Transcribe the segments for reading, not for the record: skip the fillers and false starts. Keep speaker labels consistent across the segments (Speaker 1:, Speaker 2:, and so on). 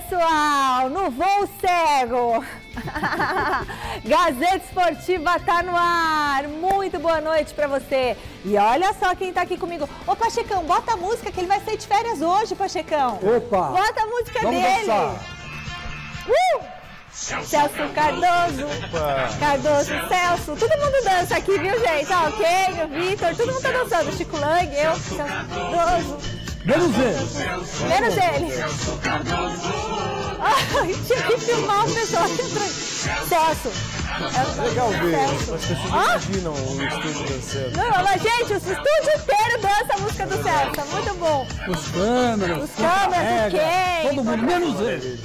Speaker 1: pessoal, no voo cego. Gazeta Esportiva tá no ar. Muito boa noite pra você. E olha só quem tá aqui comigo. Ô, Pachecão, bota a música que ele vai sair de férias hoje, Pachecão.
Speaker 2: Opa!
Speaker 1: Bota a música
Speaker 2: Vamos
Speaker 1: dele.
Speaker 2: dançar.
Speaker 1: Celso Cardoso.
Speaker 3: Opa.
Speaker 1: Cardoso, Celso. Todo mundo dança aqui, viu, gente? Ó, o Kenny, o Vitor, todo mundo tá dançando. Chico Lang, eu, Celso Cardoso.
Speaker 2: Menos ele.
Speaker 1: Menos ele. Ai, tinha que filmar o pessoal. Celso.
Speaker 3: Legal ver,
Speaker 1: Celso.
Speaker 3: as pessoas imaginam o estúdio dançando.
Speaker 1: Não, mas, gente, o estúdio inteiro dança a música do Celso. É muito bom.
Speaker 2: Os câmeras,
Speaker 1: Os câmeras, o Ken.
Speaker 2: todo mundo, menos ele.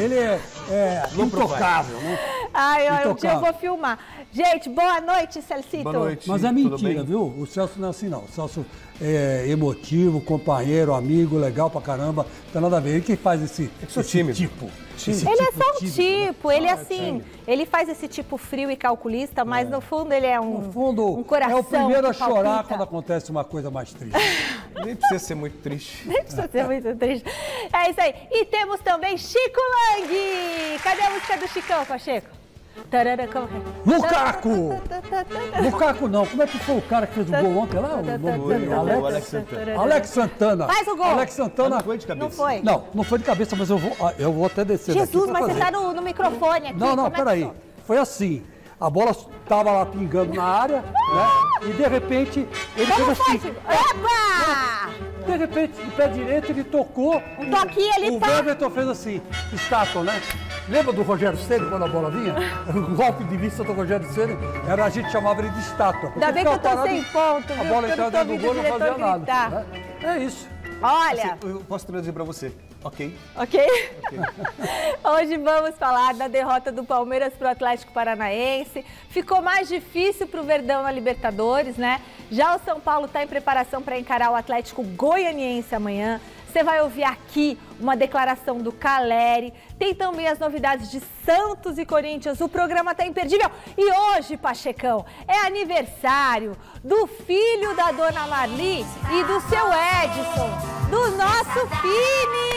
Speaker 2: Ele é intocável, né?
Speaker 1: Ai, um dia eu
Speaker 2: Intocável.
Speaker 1: vou filmar. Gente, boa noite, Celcito.
Speaker 3: Boa noite.
Speaker 2: Mas é
Speaker 3: tudo
Speaker 2: mentira,
Speaker 3: bem?
Speaker 2: viu? O Celso não é assim, não. O Celso é emotivo, companheiro, amigo, legal pra caramba. Não tem nada a ver. Ele que faz esse
Speaker 3: sou tímido.
Speaker 2: tipo.
Speaker 1: Ele é só um
Speaker 2: tímido,
Speaker 1: tipo, ele é assim, ele faz esse tipo frio e calculista, mas no fundo ele é um,
Speaker 2: No fundo,
Speaker 1: um coração
Speaker 2: é o primeiro a
Speaker 1: que
Speaker 2: chorar
Speaker 1: palpita.
Speaker 2: quando acontece uma coisa mais triste.
Speaker 3: Nem precisa ser muito triste.
Speaker 1: Nem precisa ser muito triste. É isso aí. E temos também Chico Lang. Cadê a música do Chicão, Pacheco? Tarara, como que é?
Speaker 2: Lukaku! Lukaku não, como é que foi o cara que fez o gol ontem lá? O nome dele?
Speaker 3: O Alex Santana.
Speaker 2: Alex Santana.
Speaker 1: Faz o gol.
Speaker 2: Alex Santana.
Speaker 3: Não foi de cabeça.
Speaker 1: Não foi.
Speaker 2: Não foi de cabeça, mas eu vou até descer daqui
Speaker 1: Jesus,
Speaker 2: pra
Speaker 1: mas você
Speaker 2: fazer.
Speaker 1: tá no microfone aqui.
Speaker 2: Não,
Speaker 1: como é que
Speaker 2: peraí.
Speaker 1: foi?
Speaker 2: Foi assim. A bola estava lá pingando na área, né? E de repente ele
Speaker 1: Como
Speaker 2: fez
Speaker 1: foi,
Speaker 2: assim.
Speaker 1: Chico? Epa!
Speaker 2: De repente, de pé direito, ele tocou.
Speaker 1: Um toquinho ali,
Speaker 2: O
Speaker 1: tá.
Speaker 2: Everton fez assim, estátua, né? Lembra do Rogério Ceni quando a bola vinha? O golpe de vista do Rogério Ceni, a gente chamava ele de estátua. porque
Speaker 1: Ainda bem que eu
Speaker 2: ficava
Speaker 1: tô
Speaker 2: parado,
Speaker 1: sem ponto,
Speaker 2: a
Speaker 1: viu?
Speaker 2: bola
Speaker 1: Porque eu
Speaker 2: entrava
Speaker 1: não tô
Speaker 2: dentro do gol
Speaker 1: ouvindo
Speaker 2: e não
Speaker 1: o
Speaker 2: fazia
Speaker 1: diretor gritar.
Speaker 2: nada. Né? É isso.
Speaker 1: Olha,
Speaker 3: Eu posso traduzir pra você. Ok.
Speaker 1: ok? Hoje vamos falar da derrota do Palmeiras para o Atlético Paranaense. Ficou mais difícil para o Verdão na Libertadores, né? Já o São Paulo está em preparação para encarar o Atlético Goianiense amanhã. Você vai ouvir aqui uma declaração do Caleri. Tem também as novidades de Santos e Corinthians. O programa tá imperdível. E hoje, Pachecão, é aniversário do filho da dona Marli e do seu Edson, do nosso Fini!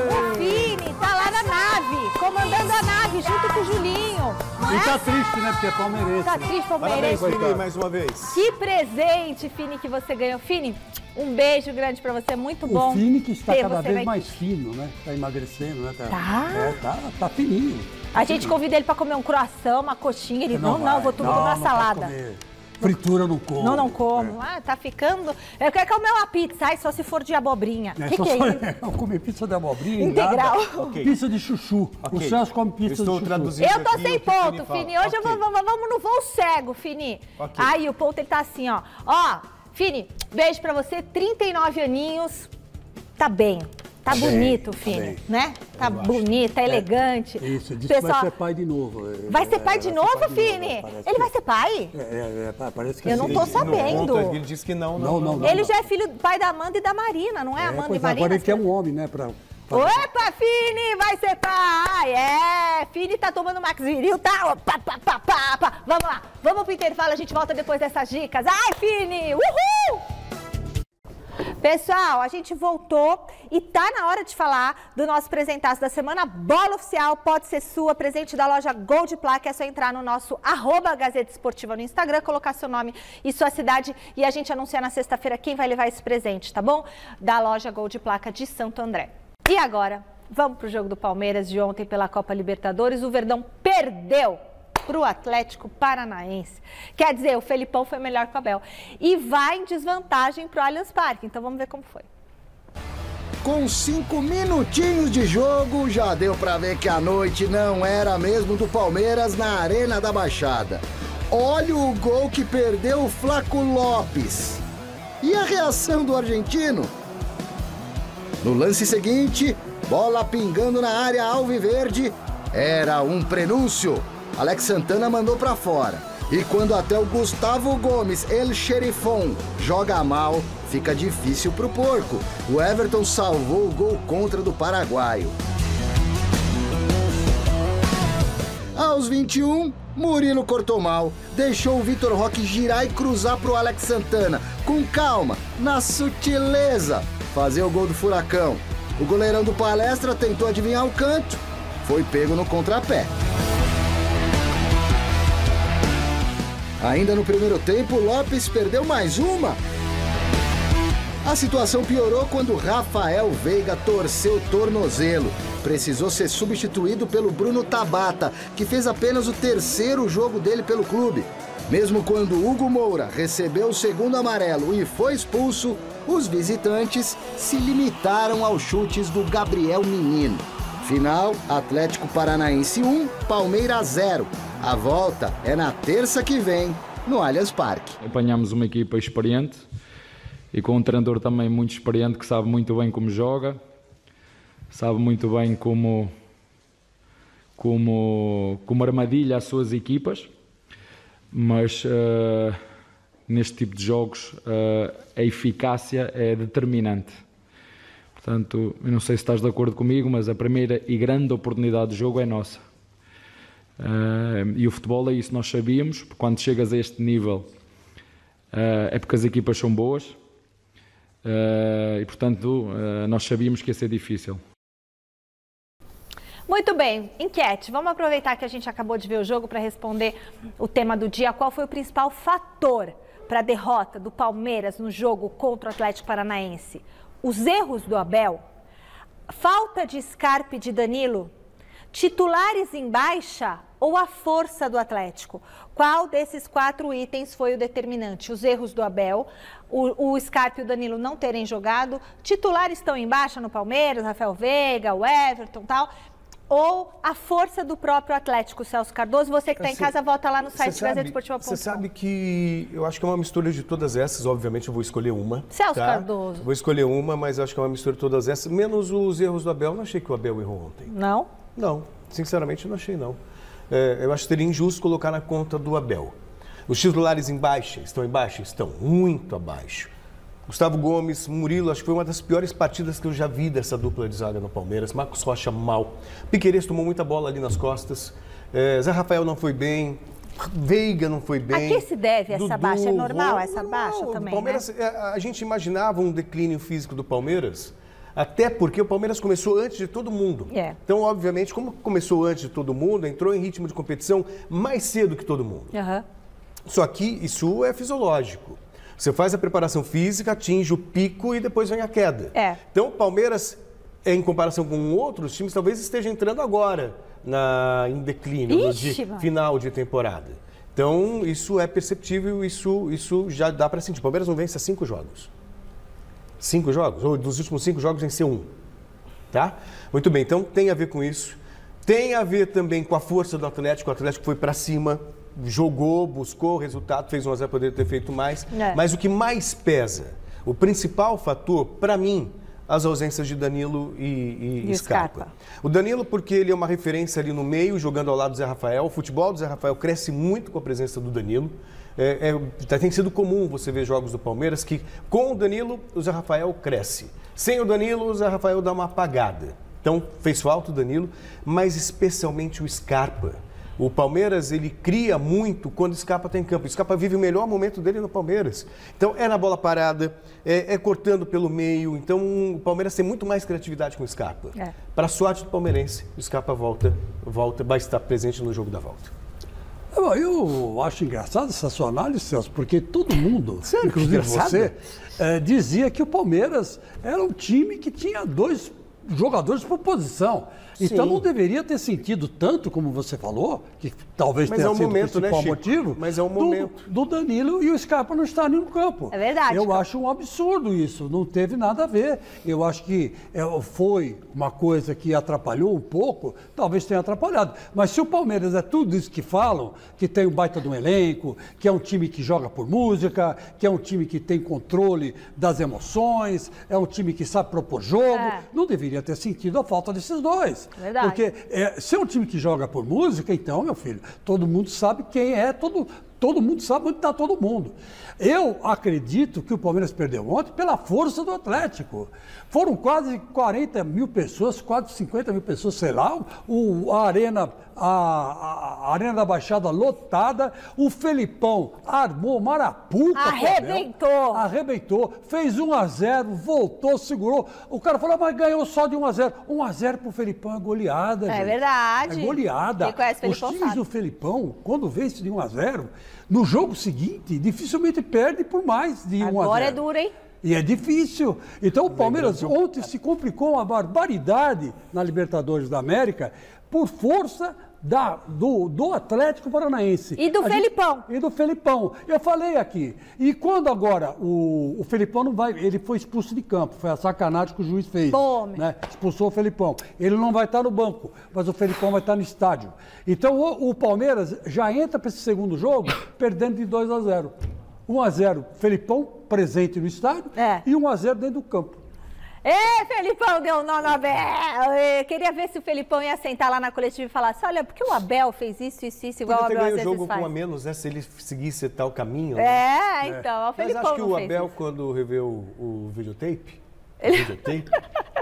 Speaker 1: O Fini tá lá na nave, comandando a nave junto com o Julinho. Não
Speaker 2: E
Speaker 1: é?
Speaker 2: tá triste, né? Porque é palmeirense.
Speaker 1: Tá triste,
Speaker 3: Parabéns,
Speaker 1: Palmeirense.
Speaker 3: Fini, mais uma vez.
Speaker 1: Que presente, Fini, que você ganhou. Fini, um beijo grande pra você, muito bom.
Speaker 2: O Fini que está
Speaker 1: ter
Speaker 2: cada
Speaker 1: você
Speaker 2: vez
Speaker 1: na
Speaker 2: mais fino, né? Tá emagrecendo, né?
Speaker 1: Tá?
Speaker 2: Tá fininho.
Speaker 1: A gente convida ele pra comer um croissant, uma coxinha. Ele, não,
Speaker 2: vai.
Speaker 1: vou comer uma
Speaker 2: Não pode
Speaker 1: salada.
Speaker 2: comer. Fritura não como.
Speaker 1: Não como. Ah, tá ficando... Eu quero comer uma pizza, ai, só se for de abobrinha. O que é isso?
Speaker 2: Eu comi pizza de abobrinha
Speaker 1: Integral.
Speaker 2: nada.
Speaker 3: Ok.
Speaker 2: Pizza de chuchu.
Speaker 3: Ok.
Speaker 2: O Celso come pizza
Speaker 3: Estou
Speaker 2: de chuchu.
Speaker 3: traduzindo.
Speaker 1: Eu tô
Speaker 3: aqui
Speaker 1: sem
Speaker 3: o que o Fini
Speaker 1: ponto,
Speaker 3: fala.
Speaker 1: Fini. Hoje
Speaker 3: Ok.
Speaker 1: vamos no voo cego, Fini.
Speaker 3: Ok.
Speaker 1: Aí o ponto ele tá assim, ó. Ó, Fini, beijo pra você, 39 aninhos. Tá bem. Tá
Speaker 2: bem,
Speaker 1: bonito,
Speaker 2: tá
Speaker 1: Fini,
Speaker 2: bem.
Speaker 1: né? Tá
Speaker 2: Eu acho.
Speaker 1: bonito, tá elegante.
Speaker 2: Isso, disse que vai ser pai de novo.
Speaker 1: Vai ser pai de novo, Fini?
Speaker 2: parece
Speaker 1: Ele
Speaker 2: que-
Speaker 1: vai ser pai?
Speaker 2: Parece que
Speaker 1: Eu não
Speaker 2: sim.
Speaker 1: tô
Speaker 3: No
Speaker 1: sabendo.
Speaker 3: ponto aqui, ele disse que não.
Speaker 2: Não.
Speaker 1: Ele já é pai da Amanda e da Marina, não é? Amanda e
Speaker 2: Pois
Speaker 1: Marina?
Speaker 2: agora ele quer um homem, né? Pra...
Speaker 1: Opa, Fini, vai ser pai! É, Fini tá tomando Max Viril, tá? Pá. Vamos lá, vamos pro intervalo, a gente volta depois dessas dicas. Ai, Fini, uhul! Pessoal, a gente voltou e tá na hora de falar do nosso presentaço da semana. Bola oficial pode ser sua, presente da loja Gold Placa. É só entrar no nosso @Gazeta Esportiva no Instagram, colocar seu nome e sua cidade e a gente anunciar na sexta-feira quem vai levar esse presente, tá bom? Da loja Gold Placa de Santo André. E agora, vamos pro jogo do Palmeiras de ontem pela Copa Libertadores. O Verdão perdeu para o Atlético Paranaense. Quer dizer, o Felipão foi melhor que o Abel. E vai em desvantagem para o Allianz Parque. Então vamos ver como foi.
Speaker 4: Com 5 minutinhos de jogo, já deu pra ver que a noite não era mesmo do Palmeiras na Arena da Baixada. Olha o gol que perdeu o Flaco Lopes. E a reação do argentino? No lance seguinte, bola pingando na área alviverde, era um prenúncio. Alex Santana mandou pra fora. E quando até o Gustavo Gomes, El Xerifão, joga mal, fica difícil pro porco. O Everton salvou o gol contra do paraguaio. Aos 21, Murilo cortou mal, deixou o Vitor Roque girar e cruzar pro Alex Santana. Com calma, na sutileza, fazer o gol do Furacão. O goleirão do Palestra tentou adivinhar o canto. Foi pego no contrapé. Ainda no primeiro tempo, Lopes perdeu mais uma. A situação piorou quando Rafael Veiga torceu o tornozelo. Precisou ser substituído pelo Bruno Tabata, que fez apenas o terceiro jogo dele pelo clube. Mesmo quando Hugo Moura recebeu o segundo amarelo e foi expulso, os visitantes se limitaram aos chutes do Gabriel Menino. Final, Atlético Paranaense 1, Palmeiras 0. A volta é na terça que vem, no Allianz Parque.
Speaker 5: Apanhamos uma equipa experiente e com um treinador também muito experiente que sabe muito bem como joga, sabe muito bem como armadilha as suas equipas, mas neste tipo de jogos a eficácia é determinante. Portanto, eu não sei se estás de acordo comigo, mas a primeira e grande oportunidade de jogo é nossa. E o futebol é isso, nós sabíamos, porque quando chegas a este nível é porque as equipas são boas e, portanto, nós sabíamos que ia ser difícil.
Speaker 1: Muito bem, enquete. Vamos aproveitar que a gente acabou de ver o jogo para responder o tema do dia. Qual foi o principal fator para a derrota do Palmeiras no jogo contra o Atlético Paranaense? Os erros do Abel? Falta de Scarpa e de Danilo? Titulares em baixa ou a força do Atlético? Qual desses 4 itens foi o determinante? Os erros do Abel, o Scarpa e o Danilo não terem jogado, titulares estão em baixa no Palmeiras, Rafael Veiga, o Everton e tal, ou a força do próprio Atlético, Celso Cardoso? Você que está em casa, volta lá no site gazetesportiva.com.
Speaker 3: Você sabe que eu acho que é uma mistura de todas essas, obviamente eu vou escolher uma.
Speaker 1: Celso Cardoso.
Speaker 3: Vou escolher uma, mas eu acho que é uma mistura de todas essas, menos os erros do Abel. Eu não achei que o Abel errou ontem.
Speaker 1: Não?
Speaker 3: Não, sinceramente eu não achei não. Eu acho que seria injusto colocar na conta do Abel. Os titulares em baixa, estão em baixa? Estão muito abaixo. Gustavo Gomes, Murilo, acho que foi uma das piores partidas que eu já vi dessa dupla de zaga no Palmeiras. Marcos Rocha mal. Piquerez tomou muita bola ali nas costas. Zé Rafael não foi bem. Veiga não foi bem.
Speaker 1: A que se deve essa baixa? É normal essa baixa também,
Speaker 3: Palmeiras,
Speaker 1: né?
Speaker 3: A gente imaginava um declínio físico do Palmeiras, até porque o Palmeiras começou antes de todo mundo. Então, obviamente, como começou antes de todo mundo, entrou em ritmo de competição mais cedo que todo mundo. Só que isso é fisiológico. Você faz a preparação física, atinge o pico e depois vem a queda. Então, o Palmeiras, em comparação com outros times, talvez esteja entrando agora em declínio, no final de temporada. Então, isso é perceptível, isso já dá para sentir. O Palmeiras não vence há 5 jogos. 5 jogos? Ou dos últimos 5 jogos venceu 1. Tá? Muito bem, então tem a ver com isso. Tem a ver também com a força do Atlético. O Atlético foi para cima, jogou, buscou o resultado, fez 1-0, poderia ter feito mais. Mas o que mais pesa, o principal fator, para mim, as ausências de Danilo e Scarpa. O Danilo, porque ele é uma referência ali no meio, jogando ao lado do Zé Rafael. O futebol do Zé Rafael cresce muito com a presença do Danilo. Tem sido comum você ver jogos do Palmeiras que, com o Danilo, o Zé Rafael cresce. Sem o Danilo, o Zé Rafael dá uma apagada. Então, fez falta o Danilo, mas especialmente o Scarpa. O Palmeiras, ele cria muito quando o Scarpa está em campo. O Scarpa vive o melhor momento dele no Palmeiras. Então, é na bola parada, é cortando pelo meio. Então, o Palmeiras tem muito mais criatividade com o Scarpa. Para a sorte do palmeirense, o Scarpa vai estar presente no jogo da volta.
Speaker 2: Eu acho engraçado essa sua análise, Celso, porque todo mundo, inclusive você, dizia que o Palmeiras era um time que tinha 2 jogadores por posição. Então não deveria ter sentido tanto, como você falou, que talvez tenha sido o principal motivo,
Speaker 3: mas é um momento
Speaker 2: do Danilo e o Scarpa não estarem no campo.
Speaker 1: É verdade.
Speaker 2: Eu acho um absurdo isso, não teve nada a ver. Eu acho que foi uma coisa que atrapalhou um pouco, talvez tenha atrapalhado. Mas se o Palmeiras é tudo isso que falam, que tem um baita de um elenco, que é um time que joga por música, que é um time que tem controle das emoções, é um time que sabe propor jogo, não deveria ter sentido a falta desses dois.
Speaker 1: Verdade.
Speaker 2: Porque se é um time que joga por música, então, meu filho, todo mundo sabe quem é todo todo mundo sabe onde está todo mundo. Eu acredito que o Palmeiras perdeu ontem pela força do Atlético. Foram quase 40 mil pessoas, quase 50 mil pessoas, sei lá, a Arena da Baixada lotada, o Felipão armou Marapuca. Arrebentou, fez 1-0, voltou, segurou. O cara falou, mas ganhou só de 1-0. 1-0 pro Felipão é goleada, gente.
Speaker 1: É verdade.
Speaker 2: É goleada.
Speaker 1: Quem conhece o Felipão
Speaker 2: Os times do Felipão, quando vence de 1-0, no jogo seguinte, dificilmente perde por mais de 1-0.
Speaker 1: Agora é duro, hein?
Speaker 2: E é difícil. Então o Palmeiras ontem se complicou uma barbaridade na Libertadores da América por força do Atlético Paranaense.
Speaker 1: E do Felipão.
Speaker 2: E do Felipão. Eu falei aqui. E quando agora o Felipão não vai, ele foi expulso de campo, foi a sacanagem que o juiz fez. Né? Expulsou o Felipão. Ele não vai estar no banco, mas o Felipão vai estar no estádio. Então o Palmeiras já entra para esse segundo jogo perdendo de 2-0. 1-0, Felipão presente no estádio e 1-0 dentro do campo.
Speaker 1: Felipão deu um nó no Abel. Eu queria ver se o Felipão ia sentar lá na coletiva e falar assim, olha, porque o Abel fez isso, igual o Abel às vezes faz.
Speaker 3: O jogo com a menos, né? Se ele seguisse tal caminho.
Speaker 1: Então, o Felipão
Speaker 3: Mas acho que o Abel,
Speaker 1: isso.
Speaker 3: quando reveu o videotape,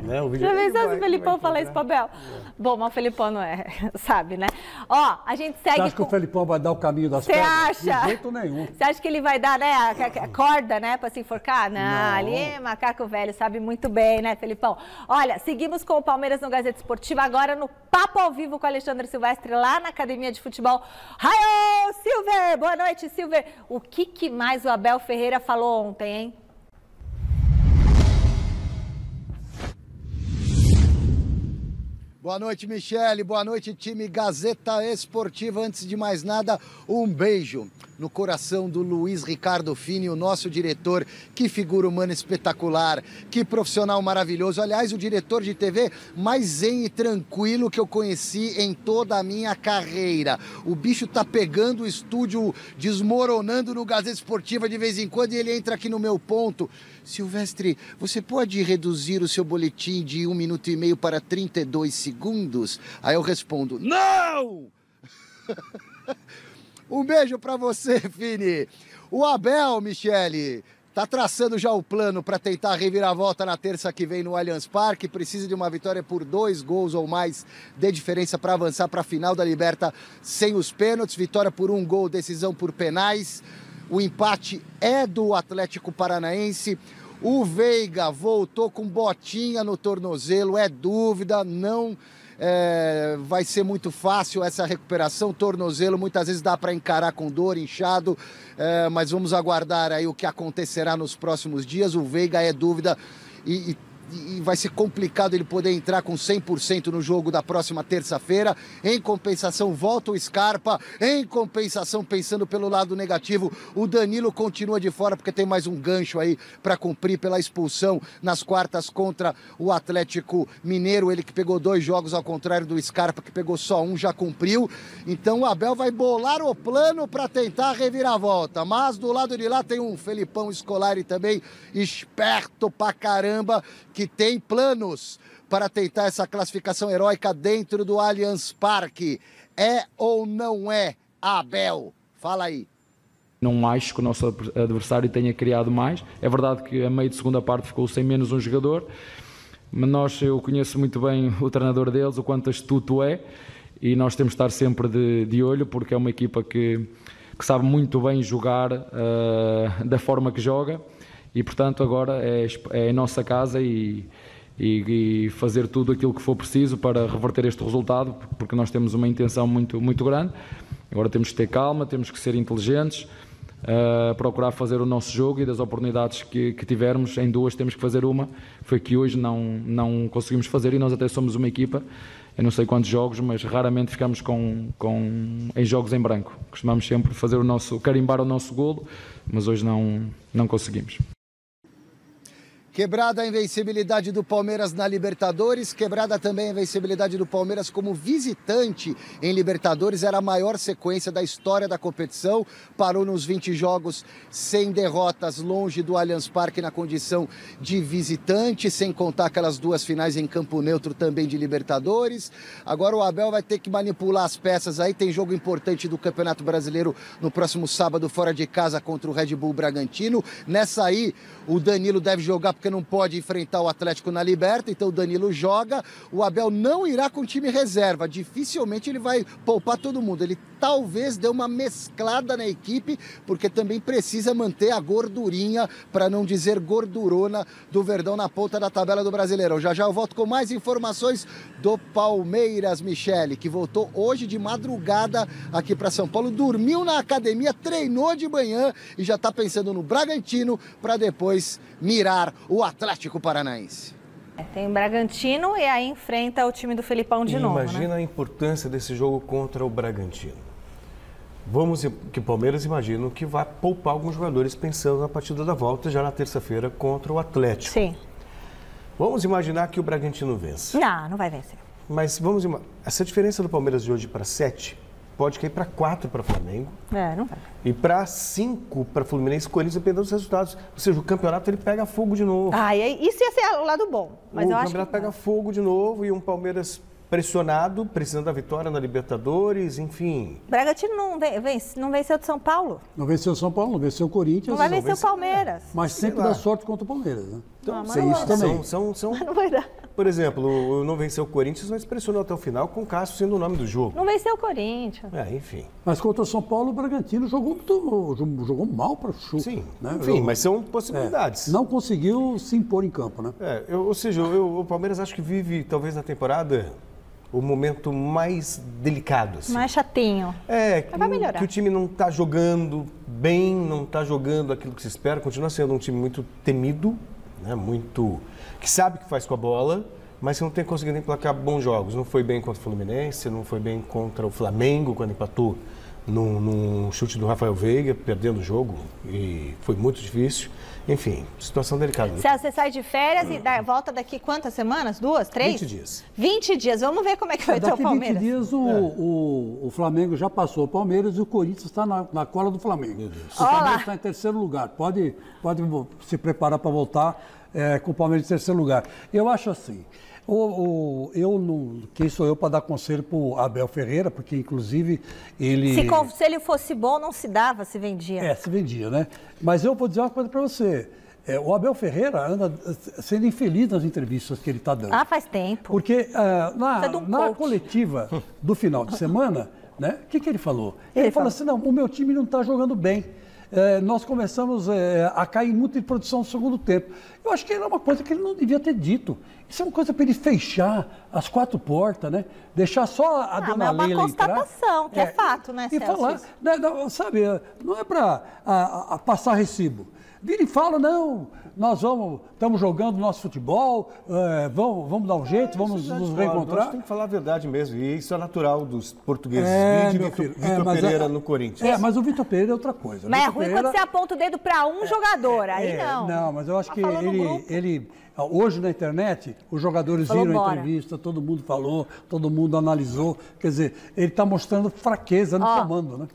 Speaker 3: né?
Speaker 1: Já pensou se o Felipão falar isso pro Abel? Bom, mas o Felipão não sabe, né? Ó, a gente segue.
Speaker 2: Você acha que o Felipão vai dar o caminho das pedras?
Speaker 1: Você acha?
Speaker 2: De jeito nenhum.
Speaker 1: Você acha que ele vai dar, né, a corda, né, pra se enforcar? Não, ali é macaco velho, sabe muito bem, né, Felipão? Olha, seguimos com o Palmeiras no Gazeta Esportiva, agora no Papo ao Vivo com o Alexandre Silvestre, lá na Academia de Futebol. Raio, Silver! Boa noite, Silver! O que mais o Abel Ferreira falou ontem, hein?
Speaker 4: Boa noite, Michele. Boa noite, time Gazeta Esportiva. Antes de mais nada, um beijo no coração do Luiz Ricardo Fini, o nosso diretor. Que figura humana espetacular, que profissional maravilhoso. Aliás, o diretor de TV mais zen e tranquilo que eu conheci em toda a minha carreira. O bicho tá pegando o estúdio, desmoronando no Gazeta Esportiva de vez em quando e ele entra aqui no meu ponto. Silvestre, você pode reduzir o seu boletim de 1 minuto e meio para 32 segundos? Aí eu respondo, não! Um beijo para você, Fini. O Abel, Michele, tá traçando já o plano para tentar revirar a volta na terça que vem no Allianz Parque. Precisa de uma vitória por 2 gols ou mais de diferença para avançar para a final da Liberta sem os pênaltis. Vitória por 1 gol, decisão por penais. O empate é do Atlético Paranaense. O Veiga voltou com botinha no tornozelo, é dúvida, não vai ser muito fácil essa recuperação. Tornozelo muitas vezes dá para encarar com dor, inchado, mas vamos aguardar aí o que acontecerá nos próximos dias. O Veiga é dúvida e vai ser complicado ele poder entrar com 100% no jogo da próxima terça-feira. Em compensação, volta o Scarpa. Em compensação, pensando pelo lado negativo, o Danilo continua de fora porque tem mais um gancho aí para cumprir pela expulsão nas quartas contra o Atlético Mineiro. Ele que pegou 2 jogos ao contrário do Scarpa, que pegou só 1, já cumpriu. Então o Abel vai bolar o plano para tentar revirar a volta. Mas do lado de lá tem um Felipão Scolari também, esperto pra caramba, que tem planos para tentar essa classificação heróica dentro do Allianz Parque. É ou não é, Abel? Fala aí.
Speaker 5: Não acho que o nosso adversário tenha criado mais. É verdade que a meio de segunda parte ficou sem menos um jogador, mas eu conheço muito bem o treinador deles, o quanto astuto é, e nós temos de estar sempre de olho, porque é uma equipa que sabe muito bem jogar da forma que joga. E, portanto, agora é a nossa casa e fazer tudo aquilo que for preciso para reverter este resultado, porque nós temos uma intenção muito, muito grande. Agora temos que ter calma, temos que ser inteligentes, procurar fazer o nosso jogo, e das oportunidades que tivermos, em 2 temos que fazer uma. Foi que hoje não conseguimos fazer, e nós até somos uma equipa, eu não sei quantos jogos, mas raramente ficamos em jogos em branco. Costumamos sempre fazer carimbar o nosso golo, mas hoje não conseguimos.
Speaker 4: Quebrada a invencibilidade do Palmeiras na Libertadores, quebrada também a invencibilidade do Palmeiras como visitante em Libertadores. Era a maior sequência da história da competição. Parou nos 20 jogos sem derrotas, longe do Allianz Parque na condição de visitante, sem contar aquelas 2 finais em campo neutro também de Libertadores. Agora o Abel vai ter que manipular as peças aí. Tem jogo importante do Campeonato Brasileiro no próximo sábado, fora de casa, contra o Red Bull Bragantino. Nessa aí, o Danilo deve jogar porque não pode enfrentar o Atlético na Liberta, então o Danilo joga. O Abel não irá com time reserva, dificilmente ele vai poupar todo mundo. Ele talvez dê uma mesclada na equipe, porque também precisa manter a gordurinha, para não dizer gordurona, do Verdão na ponta da tabela do Brasileirão. Já já eu volto com mais informações do Palmeiras, Michele, que voltou hoje de madrugada aqui para São Paulo, dormiu na academia, treinou de manhã e já está pensando no Bragantino para depois mirar o Atlético Paranaense.
Speaker 1: Tem o Bragantino e aí enfrenta o time do Felipão de novo.
Speaker 3: Imagina, né? A importância desse jogo contra o Bragantino. Vamos que o Palmeiras imagina que vai poupar alguns jogadores pensando na partida da volta já na terça-feira contra o Atlético.
Speaker 1: Sim.
Speaker 3: Vamos imaginar que o Bragantino vence.
Speaker 1: Não vai vencer.
Speaker 3: Mas vamos imaginar, essa diferença do Palmeiras de hoje para 7 pode cair para 4 para Flamengo.
Speaker 1: Não vai.
Speaker 3: E para 5 para Fluminense e Corinthians, dependendo dos resultados. Ou seja, o campeonato ele pega fogo de novo.
Speaker 1: Isso ia ser o lado bom. Mas eu acho que
Speaker 3: o campeonato pega fogo de novo e um Palmeiras pressionado, precisando da vitória na Libertadores, enfim.
Speaker 1: Bragantino não venceu de São Paulo.
Speaker 2: Não venceu o São Paulo, não venceu o Corinthians.
Speaker 1: Não vai vencer o Palmeiras.
Speaker 2: Mas sempre dá sorte contra o Palmeiras, né?
Speaker 3: Então,
Speaker 2: isso também.
Speaker 1: Mas não vai dar.
Speaker 3: Por exemplo, o não venceu o Corinthians, mas pressionou até o final, com o Cássio sendo o nome do jogo.
Speaker 1: Não venceu o Corinthians.
Speaker 3: Enfim.
Speaker 2: Mas contra o São Paulo, o Bragantino jogou mal para o chute.
Speaker 3: Sim,
Speaker 2: né?
Speaker 3: Enfim, mas são possibilidades.
Speaker 2: Não conseguiu se impor em campo, né?
Speaker 3: Ou seja, o Palmeiras acho que vive, talvez na temporada, o momento mais delicado. Assim.
Speaker 1: Mais chatinho.
Speaker 3: Vai melhorar. Que o time não está jogando bem, não está jogando aquilo que se espera. Continua sendo um time muito temido, né? Muito... que sabe o que faz com a bola, mas que não tem conseguido emplacar bons jogos. Não foi bem contra o Fluminense, não foi bem contra o Flamengo, quando empatou num chute do Rafael Veiga, perdendo o jogo, e foi muito difícil. Enfim, situação delicada.
Speaker 1: Você sai de férias e volta daqui quantas semanas? 2, 3?
Speaker 3: 20 dias.
Speaker 1: 20 dias. Vamos ver como é que vai estar o Palmeiras.
Speaker 2: Daqui 20 dias o Flamengo já passou o Palmeiras e o Corinthians está na cola do Flamengo. O Palmeiras está em terceiro lugar. Pode se preparar para voltar com o Palmeiras em terceiro lugar. Eu acho assim... quem sou eu para dar conselho para o Abel Ferreira, porque inclusive ele...
Speaker 1: Se conselho fosse bom, não se dava, se vendia.
Speaker 2: Se vendia, né? Mas eu vou dizer uma coisa para você. O Abel Ferreira anda sendo infeliz nas entrevistas que ele está dando.
Speaker 1: Faz tempo.
Speaker 2: Porque na coletiva do final de semana, né? O que ele falou? Ele falou assim, não, o meu time não está jogando bem. Nós começamos a cair muito em produção no segundo tempo. Eu acho que era uma coisa que ele não devia ter dito. Isso é uma coisa para ele fechar as 4 portas, né? Deixar só a dona Leila entrar.
Speaker 1: É uma constatação, que é fato, né, Celso?
Speaker 2: E falar, sabe, não é para passar recibo. Vira e fala, não, nós estamos jogando nosso futebol, vamos dar um jeito, vamos nos reencontrar.
Speaker 3: Tem que falar a verdade mesmo, e isso é natural dos portugueses. Vitor Pereira no Corinthians.
Speaker 2: Mas o Vitor Pereira é outra coisa.
Speaker 1: Mas é ruim quando você aponta o dedo para um jogador, aí não.
Speaker 2: Não, mas eu acho que ele hoje na internet, os jogadores viram a entrevista, todo mundo falou, todo mundo analisou. Quer dizer, ele está mostrando fraqueza no comando, né?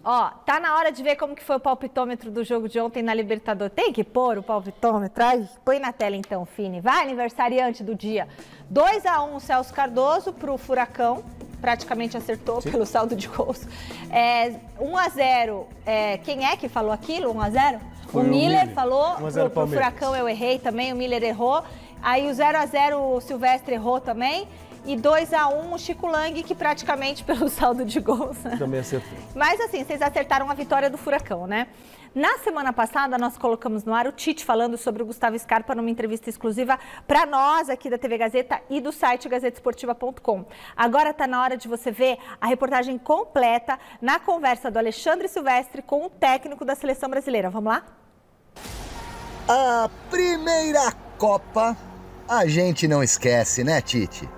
Speaker 1: Tá na hora de ver como que foi o palpitômetro do jogo de ontem na Libertadores. Tem que pôr o palpitômetro. Põe na tela então, Fini. Vai, aniversariante do dia. 2-1 Celso Cardoso para o Furacão. Praticamente acertou pelo saldo de gols. 1-0. Quem é que falou aquilo? 1-0? O Miller falou. Pro Furacão eu errei também, o Miller errou. Aí o 0-0 o Silvestre errou também. E 2-1 o Chico Lang, que praticamente pelo saldo de gols.
Speaker 3: Também acertou.
Speaker 1: Mas assim, vocês acertaram a vitória do Furacão, né? Na semana passada, nós colocamos no ar o Tite falando sobre o Gustavo Scarpa numa entrevista exclusiva para nós aqui da TV Gazeta e do site gazetesportiva.com. Agora está na hora de você ver a reportagem completa na conversa do Alexandre Silvestre com o técnico da Seleção Brasileira. Vamos lá?
Speaker 4: A primeira Copa a gente não esquece, né, Tite?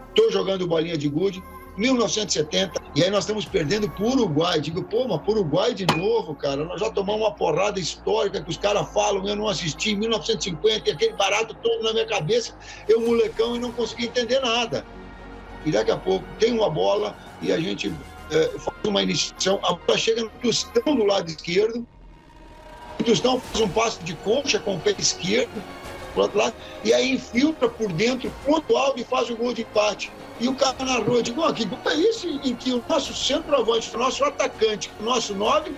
Speaker 6: Estou jogando bolinha de gude 1970, e aí nós estamos perdendo para o Uruguai. Digo, pô, mas para o Uruguai de novo, cara, nós já tomamos uma porrada histórica que os caras falam, eu não assisti em 1950, e aquele barato todo na minha cabeça, eu molecão e não consegui entender nada. E daqui a pouco tem uma bola e a gente faz uma iniciação, a bola chega no Tostão do lado esquerdo, o Tostão faz um passe de concha com o pé esquerdo, pro outro lado, e aí infiltra por dentro, ponto alto e faz o gol de empate. E o cara narrou, eu digo, que gol é isso em que o nosso centroavante, o nosso atacante, o nosso 9,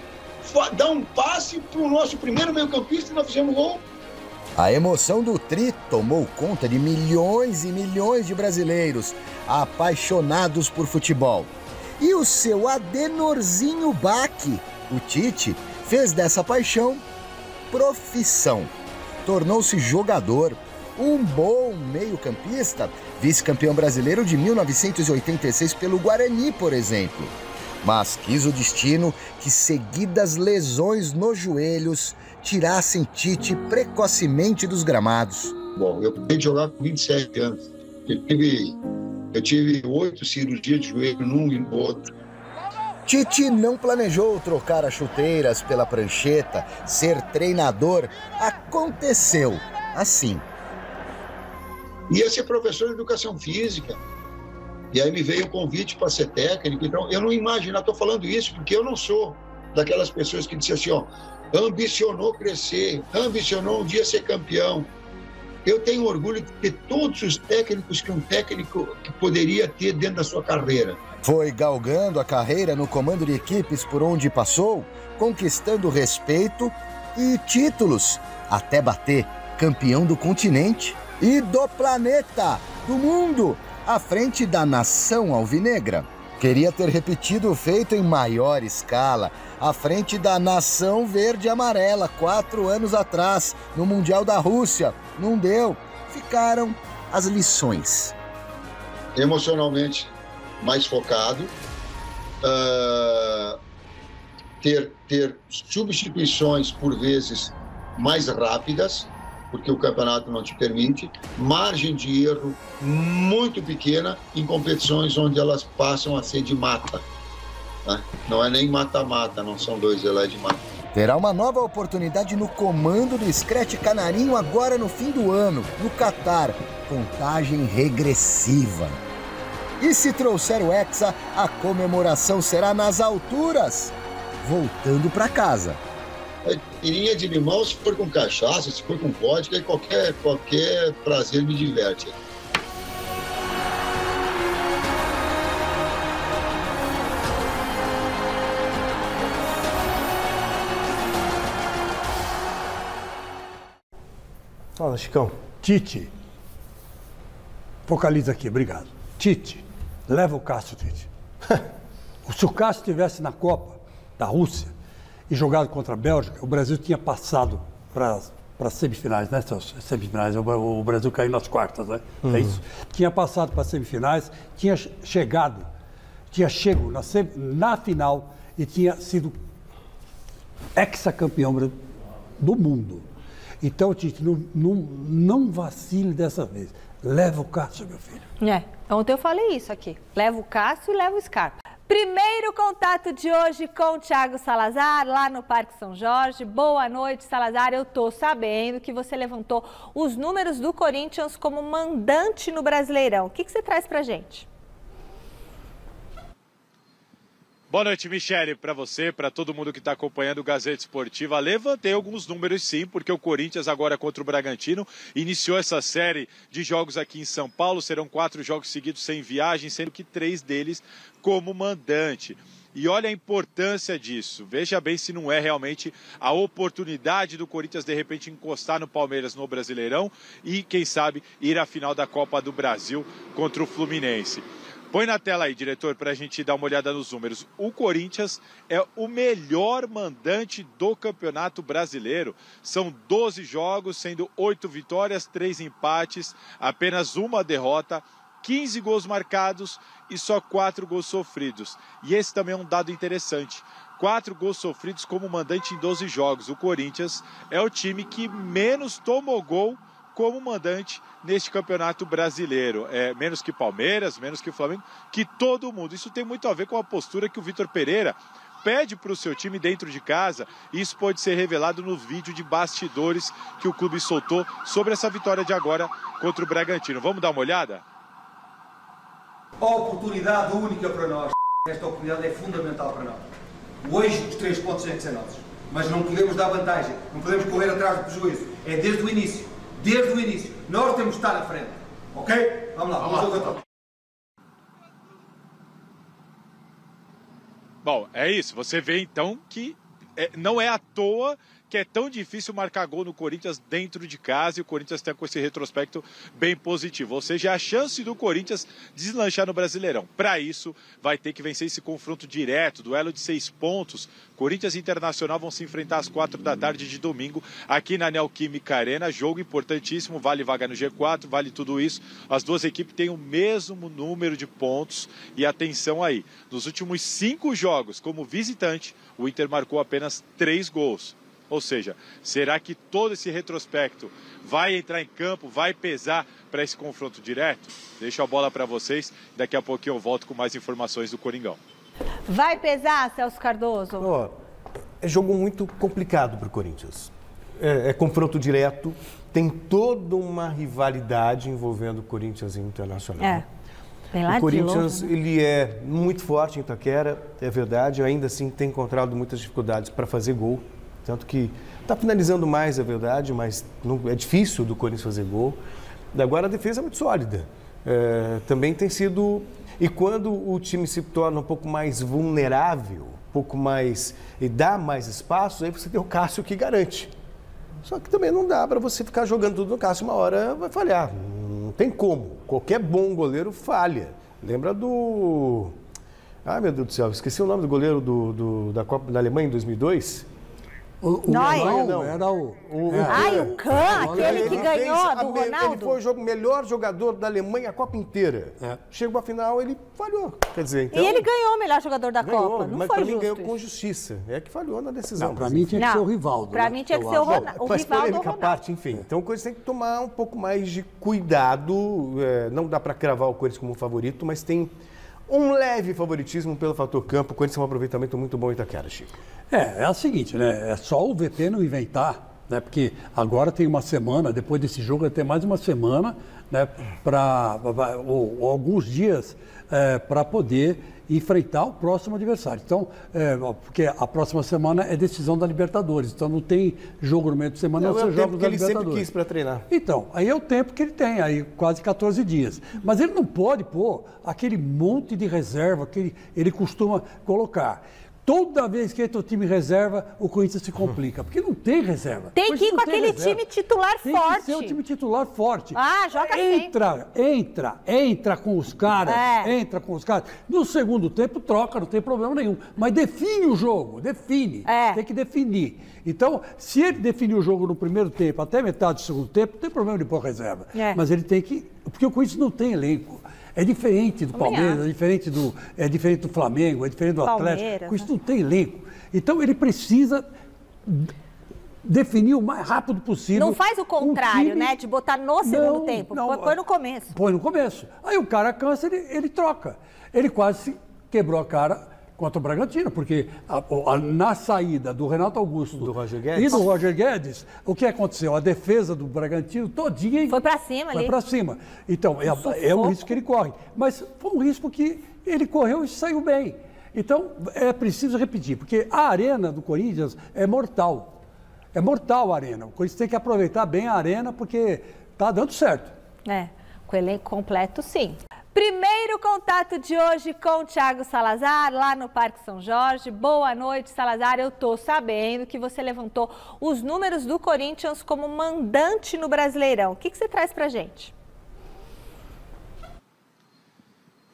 Speaker 6: dá um passe para o nosso primeiro meio-campista e nós fizemos gol.
Speaker 4: A emoção do Tri tomou conta de milhões e milhões de brasileiros apaixonados por futebol. E o seu Adenorzinho Bach, o Tite, fez dessa paixão profissão. Tornou-se jogador, um bom meio-campista, vice-campeão brasileiro de 1986 pelo Guarani, por exemplo. Mas quis o destino que seguidas lesões nos joelhos tirassem Tite precocemente dos gramados.
Speaker 6: Bom, eu parei de jogar com 27 anos. Eu tive 8 cirurgias de joelho num e no outro.
Speaker 4: Tite não planejou trocar as chuteiras pela prancheta, ser treinador. Aconteceu assim.
Speaker 6: Ia ser professor de educação física. E aí me veio o convite para ser técnico. Então, eu não imagino, estou falando isso porque eu não sou daquelas pessoas que dizem assim, ambicionou crescer, ambicionou um dia ser campeão. Eu tenho orgulho de ter todos os técnicos que um técnico que poderia ter dentro da sua carreira.
Speaker 4: Foi galgando a carreira no comando de equipes por onde passou, conquistando respeito e títulos, até bater campeão do continente e do planeta, do mundo, à frente da nação alvinegra. Queria ter repetido o feito em maior escala, à frente da nação verde-amarela, 4 anos atrás, no Mundial da Rússia. Não deu. Ficaram as lições.
Speaker 6: Emocionalmente mais focado, ter substituições por vezes mais rápidas, porque o campeonato não te permite, margem de erro muito pequena em competições onde elas passam a ser de mata. Né? Não é nem mata-mata, não são 2, ela é de mata.
Speaker 4: Terá uma nova oportunidade no comando do Screte Canarinho agora no fim do ano, no Catar. Contagem regressiva. E se trouxer o Hexa, a comemoração será nas alturas, voltando para casa.
Speaker 6: Tirinha de limão, se for com cachaça, se for com vodka, qualquer prazer me diverte.
Speaker 3: Fala, Chicão.
Speaker 2: Tite, focaliza aqui, obrigado. Tite, leva o Cássio, Tite. Se o Cássio estivesse na Copa da Rússia e jogado contra a Bélgica, o Brasil tinha passado para as semifinais, né? Semifinais, o Brasil caiu nas quartas, né? É isso? Tinha passado para as semifinais, tinha chego na final e tinha sido hexacampeão do mundo. Então, Tite, não vacile dessa vez. Leva o Cássio, meu filho.
Speaker 1: Ontem eu falei isso aqui. Leva o Cássio e leva o Scarpa. Primeiro contato de hoje com o Thiago Salazar, lá no Parque São Jorge. Boa noite, Salazar. Eu tô sabendo que você levantou os números do Corinthians como mandante no Brasileirão. O que você traz pra gente?
Speaker 7: Boa noite, Michele, para você, para todo mundo que está acompanhando o Gazeta Esportiva. Levantei alguns números sim, porque o Corinthians agora contra o Bragantino iniciou essa série de jogos aqui em São Paulo. Serão 4 jogos seguidos sem viagem, sendo que 3 deles como mandante. E olha a importância disso. Veja bem se não é realmente a oportunidade do Corinthians de repente encostar no Palmeiras no Brasileirão e, quem sabe, ir à final da Copa do Brasil contra o Fluminense. Põe na tela aí, diretor, para a gente dar uma olhada nos números. O Corinthians é o melhor mandante do Campeonato Brasileiro. São 12 jogos, sendo 8 vitórias, 3 empates, apenas 1 derrota, 15 gols marcados e só 4 gols sofridos. E esse também é um dado interessante. 4 gols sofridos como mandante em 12 jogos. O Corinthians é o time que menos tomou gol como mandante neste campeonato brasileiro. Menos que Palmeiras, menos que Flamengo, que todo mundo. Isso tem muito a ver com a postura que o Vitor Pereira pede para o seu time dentro de casa. Isso pode ser revelado no vídeo de bastidores que o clube soltou sobre essa vitória de agora contra o Bragantino. Vamos dar uma olhada?
Speaker 8: A oportunidade única para nós. Esta oportunidade é fundamental para nós. Hoje os 3 pontos têm que ser nossos. Mas não podemos dar vantagem, não podemos correr atrás do prejuízo. É desde o início. Desde o início. Nós temos de estar à frente. Ok? Vamos lá, vamos ao controle.
Speaker 7: Bom, é isso. Você vê então que não é à toa que é tão difícil marcar gol no Corinthians dentro de casa e o Corinthians está com esse retrospecto bem positivo. Ou seja, a chance do Corinthians deslanchar no Brasileirão. Para isso, vai ter que vencer esse confronto direto, duelo de 6 pontos. Corinthians e Internacional vão se enfrentar às 4 da tarde de domingo aqui na Neoquímica Arena. Jogo importantíssimo, vale vaga no G4, vale tudo isso. As duas equipes têm o mesmo número de pontos e atenção aí. Nos últimos 5 jogos, como visitante, o Inter marcou apenas 3 gols. Ou seja, será que todo esse retrospecto vai entrar em campo, vai pesar para esse confronto direto? Deixo a bola para vocês, daqui a pouquinho eu volto com mais informações do Coringão.
Speaker 1: Vai pesar, Celso Cardoso?
Speaker 3: É jogo muito complicado para o Corinthians. É confronto direto, tem toda uma rivalidade envolvendo o Corinthians e o Internacional. O Corinthians ele é muito forte em Itaquera, é verdade, ainda assim tem encontrado muitas dificuldades para fazer gol. Tanto que está finalizando mais, é verdade, mas não, é difícil do Corinthians fazer gol. Agora a defesa é muito sólida. Também tem sido... E quando o time se torna um pouco mais vulnerável, um pouco mais... e dá mais espaço, aí você tem o Cássio que garante. Só que também não dá para você ficar jogando tudo no Cássio, uma hora vai falhar. Não tem como. Qualquer bom goleiro falha. Lembra do... Ai, meu Deus do céu, esqueci o nome do goleiro da Copa da Alemanha em 2002.
Speaker 2: Não, era o
Speaker 1: Kahn, aquele que ganhou do Ronaldo.
Speaker 3: Ele foi o melhor jogador da Alemanha a Copa inteira. Chegou à final, ele falhou. Quer dizer, então,
Speaker 1: e ele ganhou o melhor jogador da Copa, não
Speaker 3: mas
Speaker 1: foi
Speaker 3: para mim
Speaker 1: justo
Speaker 3: ganhou com justiça. É que falhou na decisão.
Speaker 2: Para mim tinha que ser o Rivaldo.
Speaker 1: Para mim tinha que ser o Rivaldo.
Speaker 3: Mas polêmica à parte, enfim. Então o Corinthians tem que tomar um pouco mais de cuidado. Não dá para cravar o Corinthians como favorito, mas tem um leve favoritismo pelo fator campo. O Corinthians tem um aproveitamento muito bom em Itaquera, Chico.
Speaker 2: É o seguinte, né? É só o VP não inventar, né? Porque agora tem uma semana, depois desse jogo vai ter mais uma semana, né? Ou alguns dias para poder enfrentar o próximo adversário. Então, porque a próxima semana é decisão da Libertadores, então não tem jogo no meio de semana, não são jogos da Libertadores.
Speaker 3: Ele sempre quis para treinar.
Speaker 2: Então, aí é o tempo que ele tem, aí quase 14 dias. Mas ele não pode pôr aquele monte de reserva que ele costuma colocar. Toda vez que entra o time reserva, o Corinthians se complica, porque não tem reserva.
Speaker 1: Tem que ir com aquele time titular forte.
Speaker 2: Tem que ser um time titular forte.
Speaker 1: Joga
Speaker 2: entra com os caras, entra com os caras. No segundo tempo, troca, não tem problema nenhum. Mas define o jogo, define. Tem que definir. Então, se ele definir o jogo no primeiro tempo, até metade do segundo tempo, não tem problema de pôr reserva. Mas ele tem que... Porque o Corinthians não tem elenco. É diferente do Palmeiras, é diferente do Flamengo, é diferente do Atlético. Com isso não tem elenco. Então ele precisa definir o mais rápido possível.
Speaker 1: Não faz o contrário, né? De botar no segundo tempo. Põe no começo.
Speaker 2: Põe no começo. Aí o cara cansa, ele troca. Ele quase quebrou a cara contra o Bragantino, porque na saída do Renato Augusto
Speaker 3: do Roger Guedes.
Speaker 2: E do Roger Guedes, o que aconteceu? A defesa do Bragantino todinha
Speaker 1: foi para cima ali.
Speaker 2: Foi para cima. Então, é um risco que ele corre. Mas foi um risco que ele correu e saiu bem. Então, é preciso repetir, porque a arena do Corinthians é mortal. É mortal a arena. O Corinthians tem que aproveitar bem a arena, porque está dando certo.
Speaker 1: Com o elenco completo, sim. Primeiro contato de hoje com o Thiago Salazar, lá no Parque São Jorge. Boa noite, Salazar. Eu estou sabendo que você levantou os números do Corinthians como mandante no Brasileirão. O que você traz para a gente?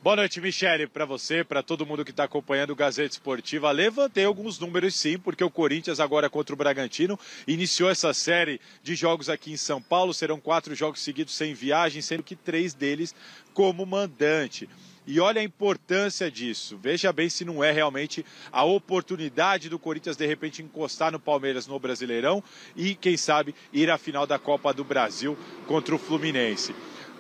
Speaker 7: Boa noite, Michele, para você, para todo mundo que está acompanhando o Gazeta Esportiva. Levantei alguns números sim, porque o Corinthians agora contra o Bragantino iniciou essa série de jogos aqui em São Paulo. Serão 4 jogos seguidos sem viagem, sendo que 3 deles como mandante. E olha a importância disso. Veja bem se não é realmente a oportunidade do Corinthians, de repente, encostar no Palmeiras no Brasileirão e, quem sabe, ir à final da Copa do Brasil contra o Fluminense.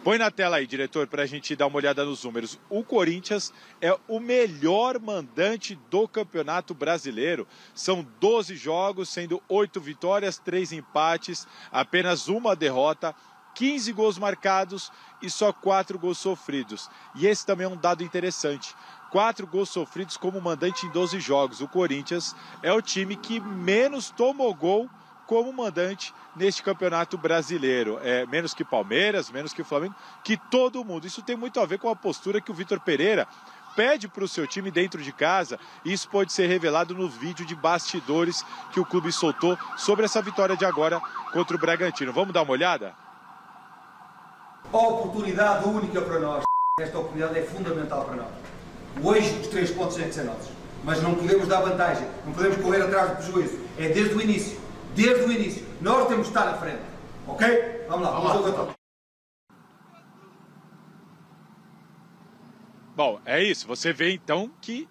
Speaker 7: Põe na tela aí, diretor, para a gente dar uma olhada nos números. O Corinthians é o melhor mandante do Campeonato Brasileiro. São 12 jogos, sendo 8 vitórias, 3 empates, apenas uma derrota, 15 gols marcados e só 4 gols sofridos. E esse também é um dado interessante. 4 gols sofridos como mandante em 12 jogos. O Corinthians é o time que menos tomou gol como mandante neste Campeonato Brasileiro. Menos que Palmeiras, menos que Flamengo, que todo mundo. Isso tem muito a ver com a postura que o Vitor Pereira pede para o seu time dentro de casa. Isso pode ser revelado no vídeo de bastidores que o clube soltou sobre essa vitória de agora contra o Bragantino. Vamos dar uma olhada?
Speaker 8: Oportunidade única para nós. Esta oportunidade é fundamental para nós. Hoje os 3 pontos têm que ser nossos. Mas não podemos dar vantagem. Não podemos correr atrás do prejuízo. É desde o início. Desde o início. Nós temos de estar à frente. Ok? Vamos lá. Vamos lá.
Speaker 7: Bom, é isso. Você vê então que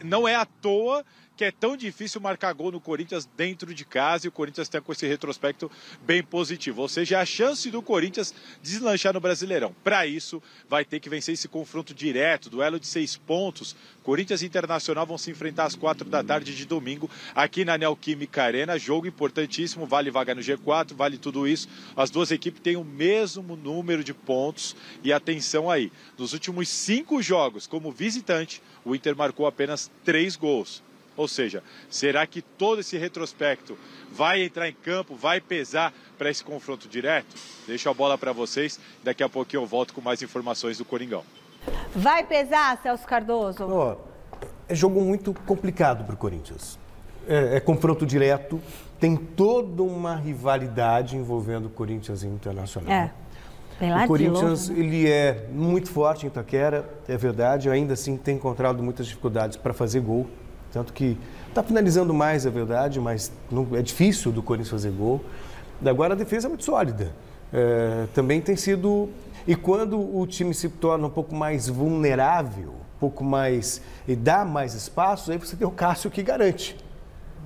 Speaker 7: não é à toa que é tão difícil marcar gol no Corinthians dentro de casa, e o Corinthians está com esse retrospecto bem positivo. Ou seja, a chance do Corinthians deslanchar no Brasileirão. Para isso, vai ter que vencer esse confronto direto, duelo de 6 pontos. Corinthians e Internacional vão se enfrentar às 4 da tarde de domingo, aqui na Neoquímica Arena. Jogo importantíssimo, vale vaga no G4, vale tudo isso. As duas equipes têm o mesmo número de pontos. E atenção aí, nos últimos 5 jogos, como visitante, o Inter marcou apenas 3 gols. Ou seja, será que todo esse retrospecto vai entrar em campo, vai pesar para esse confronto direto? Deixo a bola para vocês, daqui a pouquinho eu volto com mais informações do Coringão.
Speaker 1: Vai pesar, Celso Cardoso?
Speaker 3: É jogo muito complicado para o Corinthians. É confronto direto, tem toda uma rivalidade envolvendo Corinthians e Internacional. O Corinthians, ele é muito forte em Itaquera, é verdade, ainda assim tem encontrado muitas dificuldades para fazer gol. Tanto que está finalizando mais, é verdade, mas não, é difícil do Corinthians fazer gol. Agora a defesa é muito sólida. Também tem sido... E quando o time se torna um pouco mais vulnerável, um pouco mais... e dá mais espaço, aí você tem o Cássio que garante.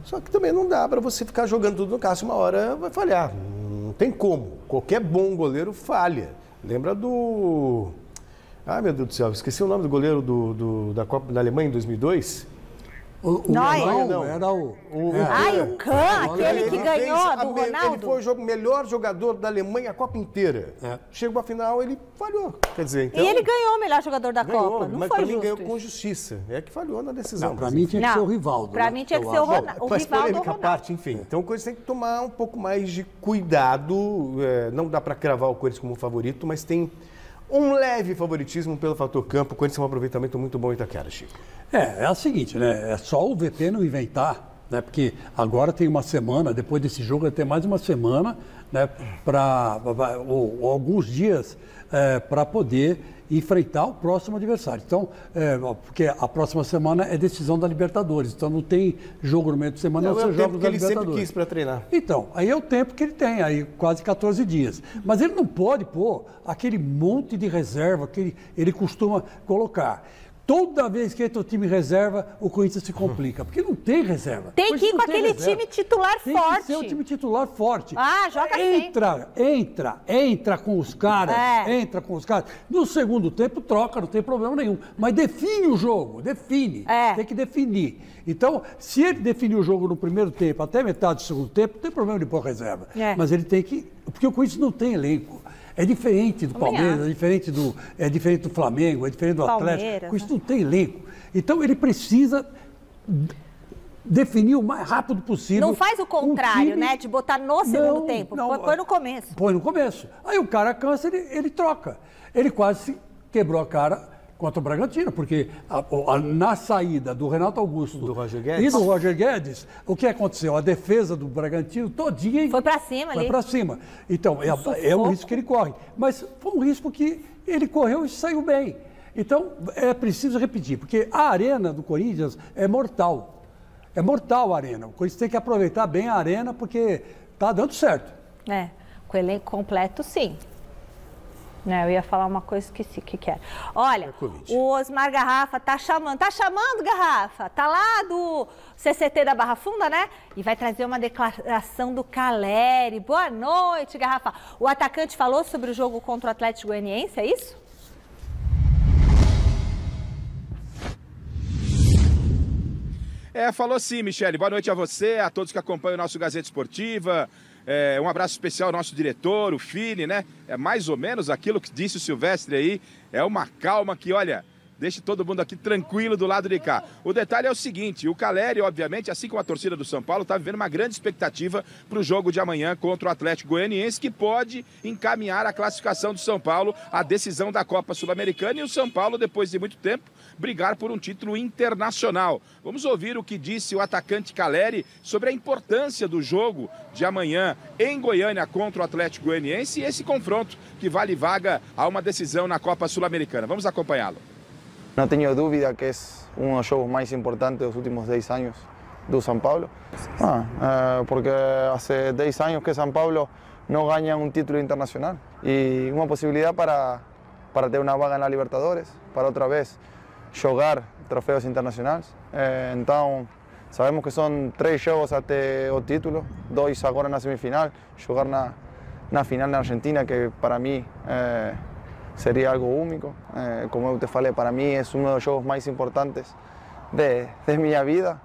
Speaker 3: Só que também não dá para você ficar jogando tudo no Cássio, uma hora vai falhar. Não tem como. Qualquer bom goleiro falha. Lembra do... Ai, meu Deus do céu, esqueci o nome do goleiro da Copa da Alemanha em 2002.
Speaker 2: Não, era o
Speaker 1: Kahn, aquele que ganhou do Ronaldo.
Speaker 3: Ele foi o melhor jogador da Alemanha a Copa inteira. Chegou à final, ele falhou. Quer dizer, então,
Speaker 1: e ele ganhou o melhor jogador da Copa, não
Speaker 3: mas
Speaker 1: foi
Speaker 3: para mim
Speaker 1: justo
Speaker 3: ganhou
Speaker 1: isso.
Speaker 3: com justiça. É que falhou na decisão.
Speaker 2: Para mim tinha que ser o Rivaldo.
Speaker 1: Para mim tinha que ser o Rivaldo.
Speaker 3: Mas polêmica à parte, enfim. Então o Corinthians tem que tomar um pouco mais de cuidado. Não dá para cravar o Corinthians como favorito, mas tem um leve favoritismo pelo fator campo. O Corinthians tem um aproveitamento muito bom em Itaquera, Chico.
Speaker 2: É o seguinte, né? É só o VP não inventar, né? Porque agora tem uma semana, depois desse jogo vai ter mais uma semana, né? Ou alguns dias para poder enfrentar o próximo adversário. Então, porque a próxima semana é decisão da Libertadores, então não tem jogo no meio de semana, não são jogos da Libertadores.
Speaker 3: Ele sempre quis para treinar.
Speaker 2: Então, aí é o tempo que ele tem, aí quase 14 dias. Mas ele não pode pôr aquele monte de reserva que ele costuma colocar. Toda vez que entra o time reserva, o Corinthians se complica, porque não tem reserva.
Speaker 1: Tem que ir com aquele time titular forte.
Speaker 2: Tem que ser o time titular forte.
Speaker 1: Joga
Speaker 2: entra com os caras, entra com os caras. No segundo tempo, troca, não tem problema nenhum. Mas define o jogo, define. Tem que definir. Então, se ele definir o jogo no primeiro tempo, até metade do segundo tempo, não tem problema de pôr reserva. Mas ele tem que... Porque o Corinthians não tem elenco. É diferente do Palmeiras, é diferente do Flamengo, é diferente do Atlético. Isso não tem elenco. Então ele precisa definir o mais rápido possível.
Speaker 1: Não faz o contrário, né? De botar no segundo tempo. Põe no começo.
Speaker 2: Põe no começo. Aí o cara cansa, ele troca. Ele quase quebrou a cara contra o Bragantino, porque na saída do Renato Augusto
Speaker 3: do Roger Guedes.
Speaker 2: E do Roger Guedes, o que aconteceu? A defesa do Bragantino todinha
Speaker 1: foi para cima ali.
Speaker 2: Foi para cima. Então, é um risco que ele corre. Mas foi um risco que ele correu e saiu bem. Então, é preciso repetir, porque a arena do Corinthians é mortal. É mortal a arena. O Corinthians tem que aproveitar bem a arena, porque tá dando certo.
Speaker 1: Com o elenco completo, sim. Eu ia falar uma coisa, esqueci o que era. Olha, o Osmar Garrafa tá chamando, Garrafa? Tá lá do CCT da Barra Funda, né? E vai trazer uma declaração do Caleri. Boa noite, Garrafa. O atacante falou sobre o jogo contra o Atlético Goianiense, é isso?
Speaker 9: Falou sim, Michele. Boa noite a você, a todos que acompanham o nosso Gazeta Esportiva. Um abraço especial ao nosso diretor, o Fini, né? É mais ou menos aquilo que disse o Silvestre aí. É uma calma que, olha, deixa todo mundo aqui tranquilo do lado de cá. O detalhe é o seguinte, o Caleri, obviamente, assim como a torcida do São Paulo, está vivendo uma grande expectativa para o jogo de amanhã contra o Atlético Goianiense, que pode encaminhar a classificação do São Paulo à decisão da Copa Sul-Americana e o São Paulo, depois de muito tempo, brigar por um título internacional. Vamos ouvir o que disse o atacante Caleri sobre a importância do jogo de amanhã em Goiânia contra o Atlético Goianiense e esse confronto que vale vaga a uma decisão na Copa Sul-Americana. Vamos acompanhá-lo.
Speaker 10: No tengo dúvida que es uno de los juegos más importantes de los últimos 10 años de São Paulo. Porque hace 10 años que São Paulo no gana un título internacional y una posibilidad para tener una vaga en la Libertadores, para otra vez jogar troféus internacionais. Então, sabemos que são 3 jogos até o título, 2 agora na semifinal, jogar na final na Argentina, que para mim seria algo único. Como eu te falei, para mim é um dos jogos mais importantes de minha vida,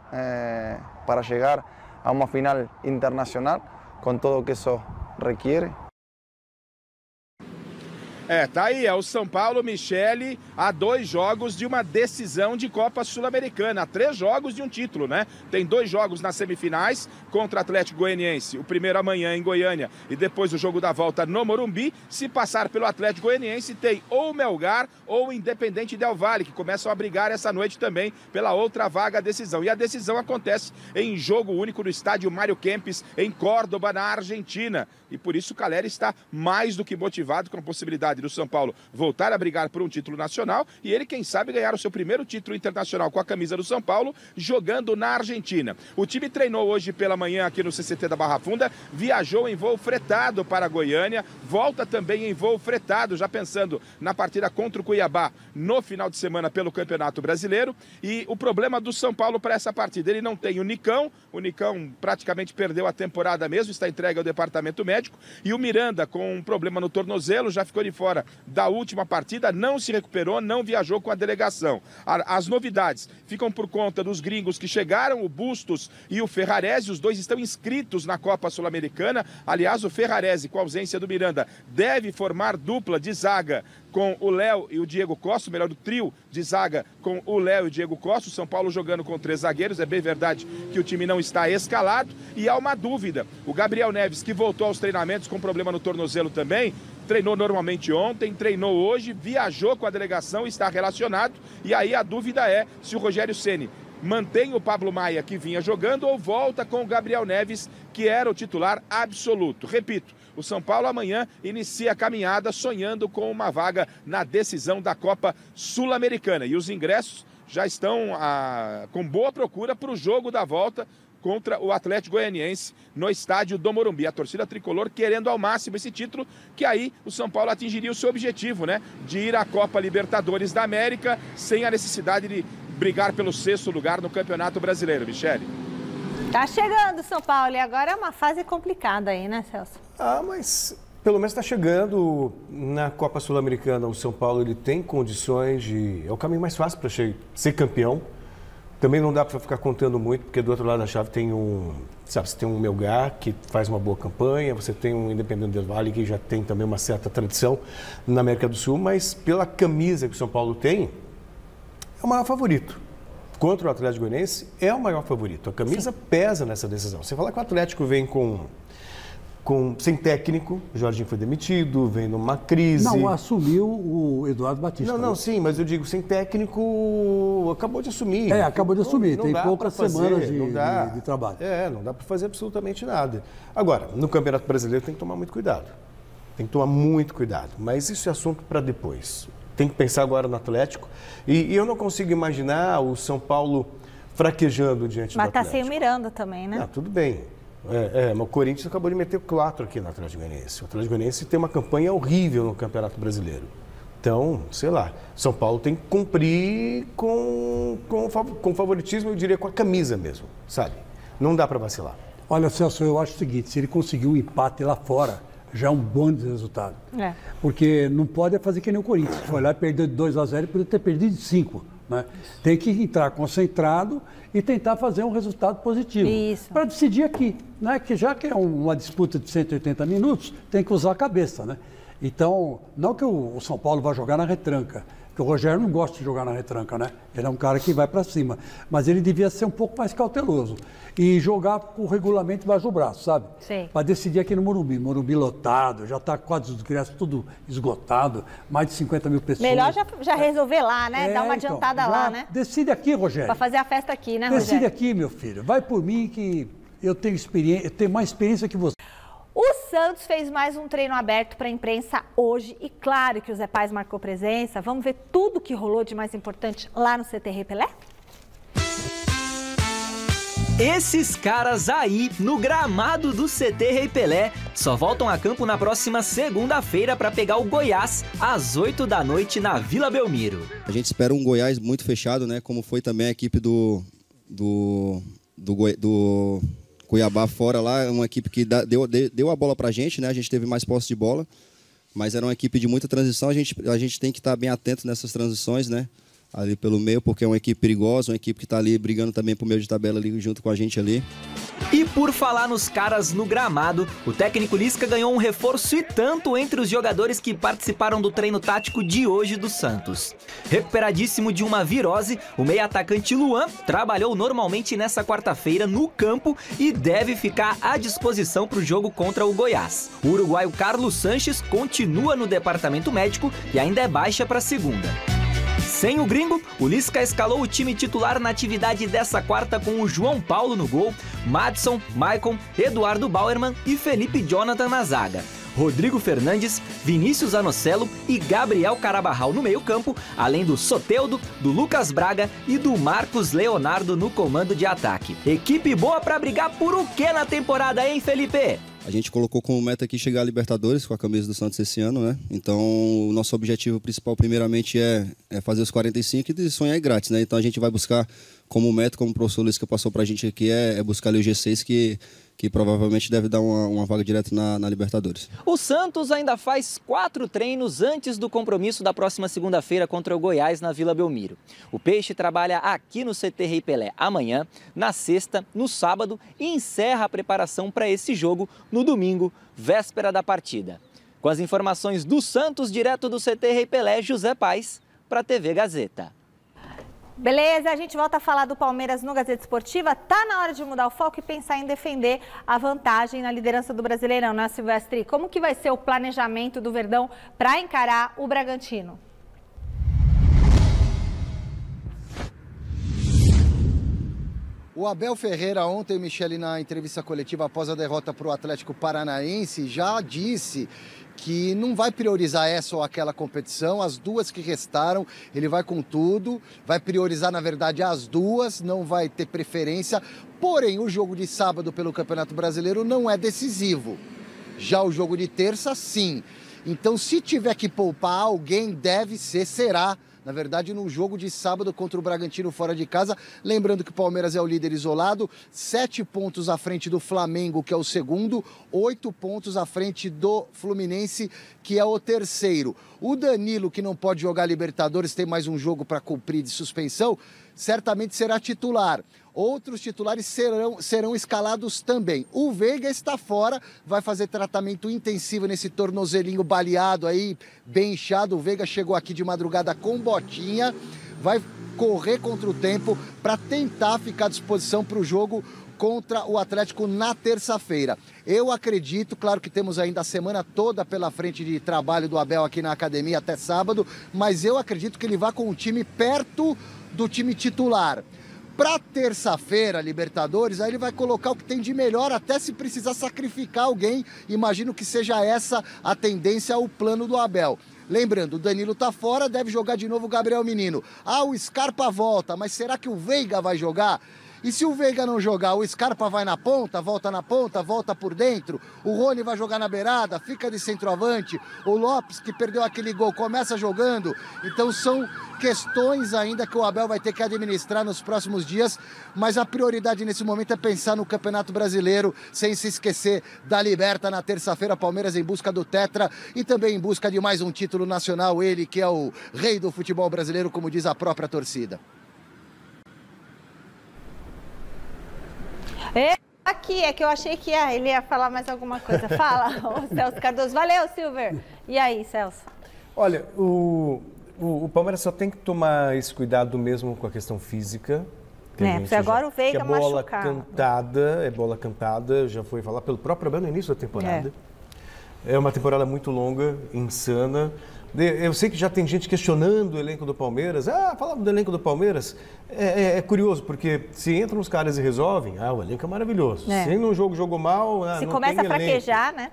Speaker 10: para chegar a uma final internacional, com tudo o que isso requiere.
Speaker 9: Tá aí, é o São Paulo, Michele, a 2 jogos de uma decisão de Copa Sul-Americana, 3 jogos de um título, né? Tem 2 jogos nas semifinais contra o Atlético Goianiense, o primeiro amanhã em Goiânia e depois o jogo da volta no Morumbi. Se passar pelo Atlético Goianiense, tem ou o Melgar ou o Independente Del Valle, que começam a brigar essa noite também pela outra vaga à decisão. E a decisão acontece em jogo único no estádio Mário Kempes, em Córdoba, na Argentina. E por isso o Caleri está mais do que motivado com a possibilidade do São Paulo voltar a brigar por um título nacional e ele, quem sabe, ganhar o seu primeiro título internacional com a camisa do São Paulo, jogando na Argentina. O time treinou hoje pela manhã aqui no CCT da Barra Funda, viajou em voo fretado para Goiânia, volta também em voo fretado, já pensando na partida contra o Cuiabá no final de semana pelo Campeonato Brasileiro. E o problema do São Paulo para essa partida, ele não tem o Nicão praticamente perdeu a temporada mesmo, está entregue ao departamento médico, e o Miranda, com um problema no tornozelo, já ficou de fora da última partida, não se recuperou, não viajou com a delegação. As novidades ficam por conta dos gringos que chegaram, o Bustos e o Ferrarese, os dois estão inscritos na Copa Sul-Americana. Aliás, o Ferrarese, com a ausência do Miranda, deve formar dupla de zaga com o Léo e o Diego Costa, o melhor do trio de zaga com o Léo e o Diego Costa, o São Paulo jogando com 3 zagueiros. É bem verdade que o time não está escalado e há uma dúvida. O Gabriel Neves, que voltou aos treinamentos com problema no tornozelo também, treinou normalmente ontem, treinou hoje, viajou com a delegação, está relacionado, e aí a dúvida é se o Rogério Ceni mantém o Pablo Maia, que vinha jogando, ou volta com o Gabriel Neves, que era o titular absoluto. Repito, o São Paulo amanhã inicia a caminhada sonhando com uma vaga na decisão da Copa Sul-Americana. E os ingressos já estão com boa procura para o jogo da volta contra o Atlético Goianiense no estádio do Morumbi. A torcida tricolor querendo ao máximo esse título, que aí o São Paulo atingiria o seu objetivo, né? De ir à Copa Libertadores da América sem a necessidade de brigar pelo 6º lugar no Campeonato Brasileiro, Michele.
Speaker 1: Tá chegando São Paulo e agora é uma fase complicada aí, né, Celso?
Speaker 3: Mas pelo menos está chegando na Copa Sul-Americana. O São Paulo ele tem condições de... É o caminho mais fácil para ser campeão. Também não dá para ficar contando muito, porque do outro lado da chave tem você tem um Melgar, que faz uma boa campanha, você tem um Independente Del Valle, que já tem também uma certa tradição na América do Sul, mas pela camisa que o São Paulo tem, é o maior favorito. Contra o Atlético Goianiense, é o maior favorito. A camisa pesa nessa decisão. Você fala que o Atlético vem sem técnico, o Jorginho foi demitido, vem numa crise.
Speaker 2: Não, assumiu o Eduardo Batista.
Speaker 3: Não, sim, mas eu digo, sem técnico, acabou de assumir.
Speaker 2: Acabou de assumir, tem poucas semanas de trabalho.
Speaker 3: Não dá para fazer absolutamente nada. Agora, no Campeonato Brasileiro tem que tomar muito cuidado. Tem que tomar muito cuidado, mas isso é assunto para depois. tem que pensar agora no Atlético. E eu não consigo imaginar o São Paulo fraquejando diante do Atlético.
Speaker 1: Mas tá sem o Miranda também, né?
Speaker 3: Tudo bem. Mas o Corinthians acabou de meter 4 aqui no Atlético Goianiense. O Atlético Goianiense tem uma campanha horrível no Campeonato Brasileiro. Então, sei lá, São Paulo tem que cumprir com favoritismo, eu diria com a camisa mesmo, sabe? Não dá para vacilar.
Speaker 2: Olha, Celso, eu acho o seguinte, se ele conseguir um empate lá fora, já é um bom resultado. Porque não pode fazer que nem o Corinthians. Foi lá e perdeu de 2-0 e poderia ter perdido de 5. Né? Tem que entrar concentrado e tentar fazer um resultado positivo. Para decidir aqui. Né? Que já que é uma disputa de 180 minutos, tem que usar a cabeça. Né? Então, não que o São Paulo vá jogar na retranca, porque o Rogério não gosta de jogar na retranca, né? Ele é um cara que vai para cima, mas ele devia ser um pouco mais cauteloso e jogar com o regulamento embaixo do braço, sabe? Para decidir aqui no Morumbi. Morumbi lotado, já está quase os ingressos tudo esgotado, mais de 50 mil pessoas.
Speaker 1: Melhor já resolver lá, né? Dar uma adiantada lá, né?
Speaker 2: Decide aqui, Rogério.
Speaker 1: Para fazer a festa aqui, né, Rogério?
Speaker 2: Decide aqui, meu filho. Vai por mim que eu tenho experiência, eu tenho mais experiência que você.
Speaker 1: O Santos fez mais um treino aberto para a imprensa hoje e claro que o Zé Paz marcou presença. Vamos ver tudo que rolou de mais importante lá no CT Rei Pelé?
Speaker 11: Esses caras aí, no gramado do CT Rei Pelé, só voltam a campo na próxima segunda-feira para pegar o Goiás às 8 da noite na Vila Belmiro.
Speaker 12: A gente espera um Goiás muito fechado, né? Como foi também a equipe do Cuiabá fora lá, uma equipe que deu a bola pra gente, né? A gente teve mais posse de bola, mas era uma equipe de muita transição. A gente tem que estar bem atento nessas transições, né? Ali pelo meio, porque é uma equipe perigosa, uma equipe que está ali brigando também pro meio de tabela ali junto com a gente ali.
Speaker 11: E por falar nos caras no gramado, o técnico Lisca ganhou um reforço e tanto entre os jogadores que participaram do treino tático de hoje do Santos. Recuperadíssimo de uma virose, o meio-atacante Luan trabalhou normalmente nessa quarta-feira no campo e deve ficar à disposição para o jogo contra o Goiás. O uruguaio Carlos Sanches continua no departamento médico e ainda é baixa para segunda. Sem o gringo, o Lisca escalou o time titular na atividade dessa quarta com o João Paulo no gol, Madison, Maicon, Eduardo Bauerman e Felipe Jonathan na zaga. Rodrigo Fernandes, Vinícius Anocelo e Gabriel Carabarral no meio-campo, além do Soteldo, do Lucas Braga e do Marcos Leonardo no comando de ataque. Equipe boa pra brigar por o que na temporada, hein, Felipe?
Speaker 12: A gente colocou como meta aqui chegar a Libertadores com a camisa do Santos esse ano, né? Então, o nosso objetivo principal, primeiramente, é fazer os 45 e sonhar é grátis, né? Então, a gente vai buscar como meta, como o professor Luiz que passou pra gente aqui, é buscar ali o G6 que provavelmente deve dar uma vaga direto na Libertadores.
Speaker 11: O Santos ainda faz 4 treinos antes do compromisso da próxima segunda-feira contra o Goiás na Vila Belmiro. O Peixe trabalha aqui no CT Rei Pelé amanhã, na sexta, no sábado e encerra a preparação para esse jogo no domingo, véspera da partida. Com as informações do Santos, direto do CT Rei Pelé, José Paz, para a TV Gazeta.
Speaker 1: Beleza, a gente volta a falar do Palmeiras no Gazeta Esportiva. Tá na hora de mudar o foco e pensar em defender a vantagem na liderança do Brasileirão, né, Silvestre? Como que vai ser o planejamento do Verdão para encarar o Bragantino?
Speaker 4: O Abel Ferreira ontem, Michele, na entrevista coletiva após a derrota para o Atlético Paranaense, já disse que não vai priorizar essa ou aquela competição, as duas que restaram, ele vai com tudo, vai priorizar, na verdade, as duas, não vai ter preferência, porém, o jogo de sábado pelo Campeonato Brasileiro não é decisivo. Já o jogo de terça, sim. Então, se tiver que poupar alguém, será, na verdade, no jogo de sábado contra o Bragantino fora de casa. Lembrando que o Palmeiras é o líder isolado, 7 pontos à frente do Flamengo, que é o segundo, 8 pontos à frente do Fluminense, que é o terceiro. O Danilo, que não pode jogar Libertadores, tem mais um jogo para cumprir de suspensão, certamente será titular. Outros titulares serão escalados também. O Veiga está fora, vai fazer tratamento intensivo nesse tornozelinho baleado aí, bem inchado. O Veiga chegou aqui de madrugada com botinha, vai correr contra o tempo para tentar ficar à disposição para o jogo contra o Atlético na terça-feira. Eu acredito, claro que temos ainda a semana toda pela frente de trabalho do Abel aqui na academia até sábado, mas eu acredito que ele vá com o time perto do time titular. Para terça-feira, Libertadores, aí ele vai colocar o que tem de melhor, até se precisar sacrificar alguém. Imagino que seja essa a tendência, o plano do Abel. Lembrando, o Danilo tá fora, deve jogar de novo o Gabriel Menino. Ah, o Scarpa volta, mas será que o Veiga vai jogar? E se o Veiga não jogar, o Scarpa vai na ponta, volta por dentro, o Rony vai jogar na beirada, fica de centroavante, o Lopes, que perdeu aquele gol, começa jogando. Então são questões ainda que o Abel vai ter que administrar nos próximos dias, mas a prioridade nesse momento é pensar no Campeonato Brasileiro, sem se esquecer da Liberta na terça-feira, Palmeiras em busca do Tetra e também em busca de mais um título nacional, ele que é o rei do futebol brasileiro, como diz a própria torcida.
Speaker 1: Aqui, é que eu achei que ele ia falar mais alguma coisa. Fala, o Celso Cardoso. Valeu, Silver. E aí, Celso?
Speaker 3: Olha, o Palmeiras só tem que tomar esse cuidado mesmo com a questão física.
Speaker 1: Porque agora o Veiga machucado.
Speaker 3: É bola cantada, já foi falar pelo próprio Abel no início da temporada. É uma temporada muito longa, insana. Eu sei que já tem gente questionando o elenco do Palmeiras. Falando do elenco do Palmeiras, é curioso, porque se entram os caras e resolvem, o elenco é maravilhoso. Se num jogo jogou mal,
Speaker 1: se
Speaker 3: não
Speaker 1: começa
Speaker 3: tem
Speaker 1: a fraquejar, né?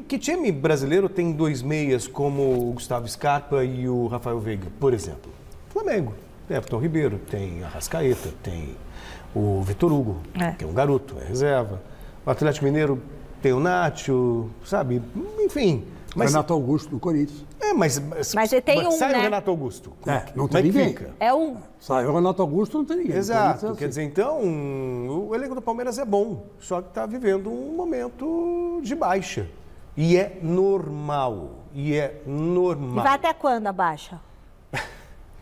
Speaker 3: Que time brasileiro tem 2 meias como o Gustavo Scarpa e o Rafael Veiga, por exemplo? Flamengo. Tem Everton Ribeiro, tem Arrascaeta, tem o Vitor Hugo, que é um garoto, é reserva. O Atlético Mineiro tem o Nacho, sabe? Enfim.
Speaker 2: Mas, Renato Augusto do Corinthians.
Speaker 1: Mas ele tem
Speaker 3: sai
Speaker 1: né?
Speaker 3: o Renato Augusto.
Speaker 2: Não tem ninguém.
Speaker 3: Fica?
Speaker 2: Sai o Renato Augusto, não tem ninguém.
Speaker 3: Exato.
Speaker 2: Assim.
Speaker 3: Quer dizer, então, o elenco do Palmeiras é bom, só que está vivendo um momento de baixa. E é normal. E
Speaker 1: vai até quando a baixa?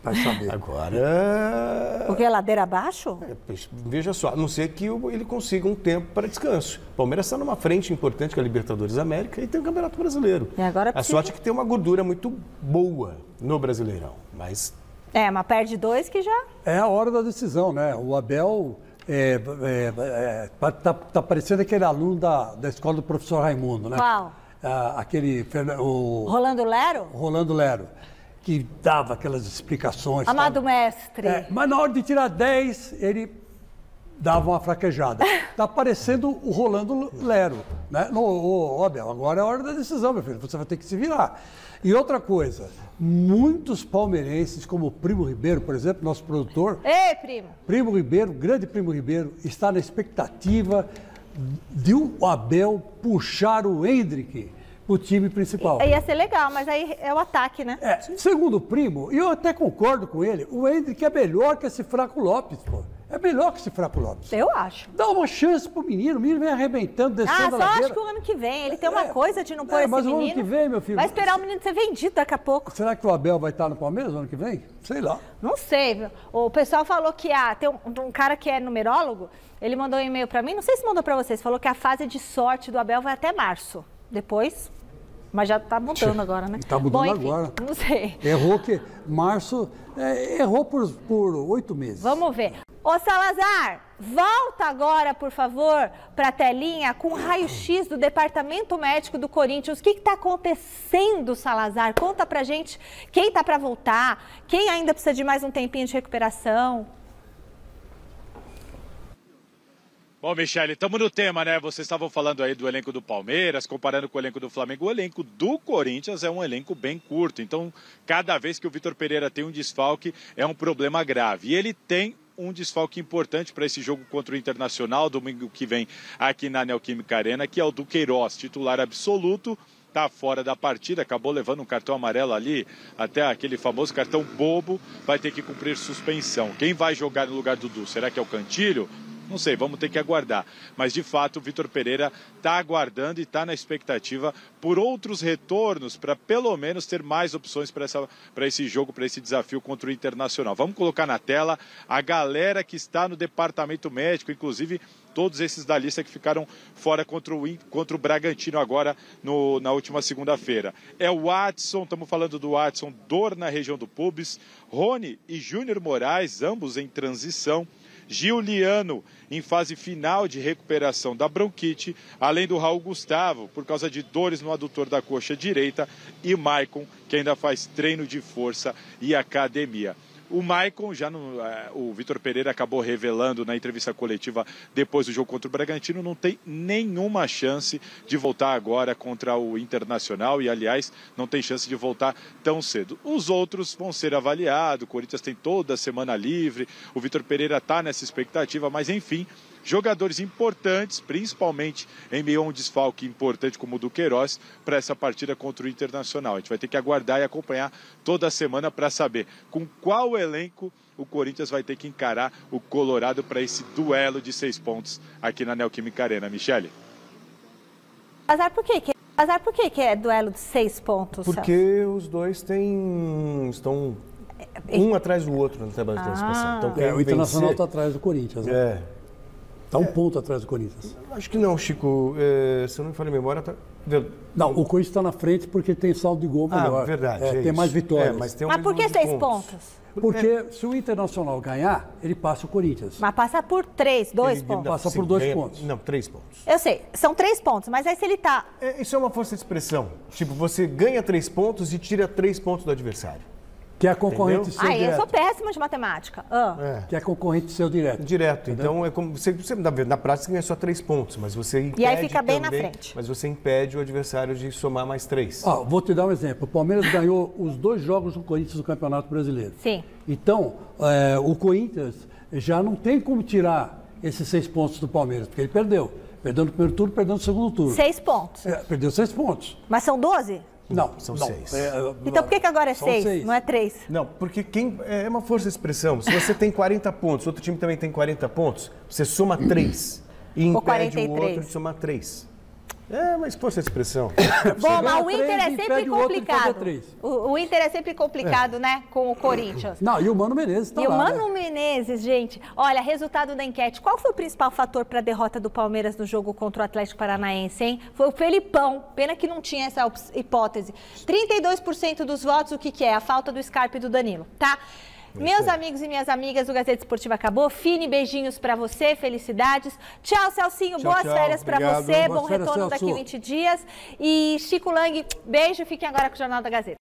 Speaker 2: Vai saber.
Speaker 3: Agora...
Speaker 1: Porque é ladeira abaixo?
Speaker 3: Veja só, a não ser que ele consiga um tempo para descanso. O Palmeiras está numa frente importante, que é a Libertadores América, e tem o Campeonato Brasileiro.
Speaker 1: E agora
Speaker 3: a sorte é que tem uma gordura muito boa no Brasileirão, mas...
Speaker 1: mas perde 2 que já...
Speaker 2: É a hora da decisão, né? O Abel tá parecendo aquele aluno da escola do professor Raimundo, né?
Speaker 1: Qual?
Speaker 2: Rolando
Speaker 1: Lero?
Speaker 2: Rolando Lero. Que dava aquelas explicações.
Speaker 1: Amado mestre.
Speaker 2: Mas na hora de tirar 10, ele dava uma fraquejada. Tá parecendo o Rolando Lero. Né? Abel, agora é a hora da decisão, meu filho. Você vai ter que se virar. E outra coisa, muitos palmeirenses, como o Primo Ribeiro, por exemplo, nosso produtor.
Speaker 1: Ei, Primo!
Speaker 2: Primo Ribeiro, grande Primo Ribeiro, está na expectativa de o Abel puxar o Hendrick o time principal.
Speaker 1: Ia ser legal, mas aí é o ataque, né?
Speaker 2: Segundo o Primo, e eu até concordo com ele, o Hendrick é melhor que esse Fraco Lopes, pô. É melhor que esse Fraco Lopes.
Speaker 1: Eu acho.
Speaker 2: Dá uma chance pro menino, o menino vem arrebentando, descendo a ladeira.
Speaker 1: Só acho que o ano que vem, ele tem uma coisa de não pôr esse
Speaker 2: mas
Speaker 1: menino.
Speaker 2: Mas o ano que vem, meu filho...
Speaker 1: Vai esperar o menino ser vendido daqui a pouco.
Speaker 2: Será que o Abel vai estar no Palmeiras no ano que vem? Sei lá.
Speaker 1: Não sei, viu? O pessoal falou que tem um cara que é numerólogo, ele mandou um e-mail pra mim, não sei se mandou pra vocês, falou que a fase de sorte do Abel vai até março. Depois... Mas já tá mudando agora, né?
Speaker 2: Tá mudando agora.
Speaker 1: Não sei.
Speaker 2: Errou que março, errou por 8 meses.
Speaker 1: Vamos ver. Ô Salazar, volta agora, por favor, para a telinha com o raio-x do Departamento Médico do Corinthians. O que está acontecendo, Salazar? Conta pra gente quem tá para voltar, quem ainda precisa de mais um tempinho de recuperação.
Speaker 7: Bom, Michele, estamos no tema, né? Vocês estavam falando aí do elenco do Palmeiras, comparando com o elenco do Flamengo. O elenco do Corinthians é um elenco bem curto. Então, cada vez que o Vitor Pereira tem um desfalque, é um problema grave. E ele tem um desfalque importante para esse jogo contra o Internacional, domingo que vem aqui na Neoquímica Arena, que é o Duqueiroz, titular absoluto. Está fora da partida, acabou levando um cartão amarelo ali, até aquele famoso cartão bobo, vai ter que cumprir suspensão. Quem vai jogar no lugar do Dudu? Será que é o Cantilho? Não sei, vamos ter que aguardar. Mas, de fato, o Vitor Pereira está aguardando e está na expectativa por outros retornos para, pelo menos, ter mais opções para esse jogo, para esse desafio contra o Internacional. Vamos colocar na tela a galera que está no departamento médico, inclusive todos esses da lista que ficaram fora contra o Bragantino agora na última segunda-feira. É o Watson, estamos falando do Watson, dor na região do pubis, Rony e Júnior Moraes, ambos em transição, Giuliano em fase final de recuperação da bronquite, além do Raul Gustavo, por causa de dores no adutor da coxa direita, e Maicon, que ainda faz treino de força e academia. O Maicon, o Vitor Pereira acabou revelando na entrevista coletiva depois do jogo contra o Bragantino, não tem nenhuma chance de voltar agora contra o Internacional e, aliás, não tem chance de voltar tão cedo. Os outros vão ser avaliados, o Corinthians tem toda a semana livre, o Vitor Pereira está nessa expectativa, mas enfim, jogadores importantes, principalmente em meio a um desfalque importante como o do Queiroz, para essa partida contra o Internacional. A gente vai ter que aguardar e acompanhar toda a semana para saber com qual elenco o Corinthians vai ter que encarar o Colorado para esse duelo de 6 pontos aqui na Neoquímica Arena. Michele?
Speaker 1: Azar, por que é duelo de 6 pontos?
Speaker 3: Porque os dois estão um atrás do outro na tabela de classificação. Então,
Speaker 2: o Internacional está atrás do Corinthians, né? Está um ponto atrás do Corinthians.
Speaker 3: Acho que não, Chico. Se eu não me falei memória, tá...
Speaker 2: Não, o Corinthians está na frente porque tem saldo de gol melhor.
Speaker 3: Verdade.
Speaker 2: Tem mais vitórias.
Speaker 3: Mas
Speaker 1: por que 6 pontos?
Speaker 2: Porque se o Internacional ganhar, ele passa o Corinthians.
Speaker 1: Mas passa por 2 pontos.
Speaker 2: Passa por 2 pontos.
Speaker 3: Não, 3 pontos.
Speaker 1: Eu sei, são 3 pontos, mas aí se ele tá...
Speaker 3: Isso é uma força de expressão. Tipo, você ganha 3 pontos e tira 3 pontos do adversário.
Speaker 2: Que é concorrente seu direto.
Speaker 1: Eu sou péssima de matemática.
Speaker 2: Que é concorrente seu direto.
Speaker 3: Direto. Entendeu? Então, é como você na prática ganha só 3 pontos, mas você impede
Speaker 1: e aí fica bem na frente.
Speaker 3: Mas você impede o adversário de somar mais 3.
Speaker 2: Vou te dar um exemplo. O Palmeiras ganhou os 2 jogos do Corinthians no Campeonato Brasileiro.
Speaker 1: Sim.
Speaker 2: Então, o Corinthians já não tem como tirar esses 6 pontos do Palmeiras, porque ele perdeu. Perdeu no primeiro turno, perdeu no segundo turno.
Speaker 1: 6 pontos.
Speaker 2: Perdeu 6 pontos.
Speaker 1: Mas são 12?
Speaker 2: Não,
Speaker 3: são 6.
Speaker 1: Então por que agora é 6, não é 3?
Speaker 3: Não, porque é uma força de expressão. Se você tem 40 pontos, outro time também tem 40 pontos, você soma 3 e impede o outro de somar 3. É uma força de expressão.
Speaker 1: Bom, mas o Inter é sempre complicado. O Inter é sempre complicado, né? Com o Corinthians.
Speaker 2: Não, e o Mano Menezes tá lá.
Speaker 1: E o Mano Menezes, gente. Olha, resultado da enquete. Qual foi o principal fator para a derrota do Palmeiras no jogo contra o Atlético Paranaense, hein? Foi o Felipão. Pena que não tinha essa hipótese. 32% dos votos, o que é? A falta do Scarpa e do Danilo, tá? Meus amigos e minhas amigas, o Gazeta Esportiva acabou. Fini, beijinhos pra você, felicidades. Tchau, Celcinho, boas férias pra você, bom retorno daqui a 20 dias. E Chico Lang, beijo, fiquem agora com o Jornal da Gazeta.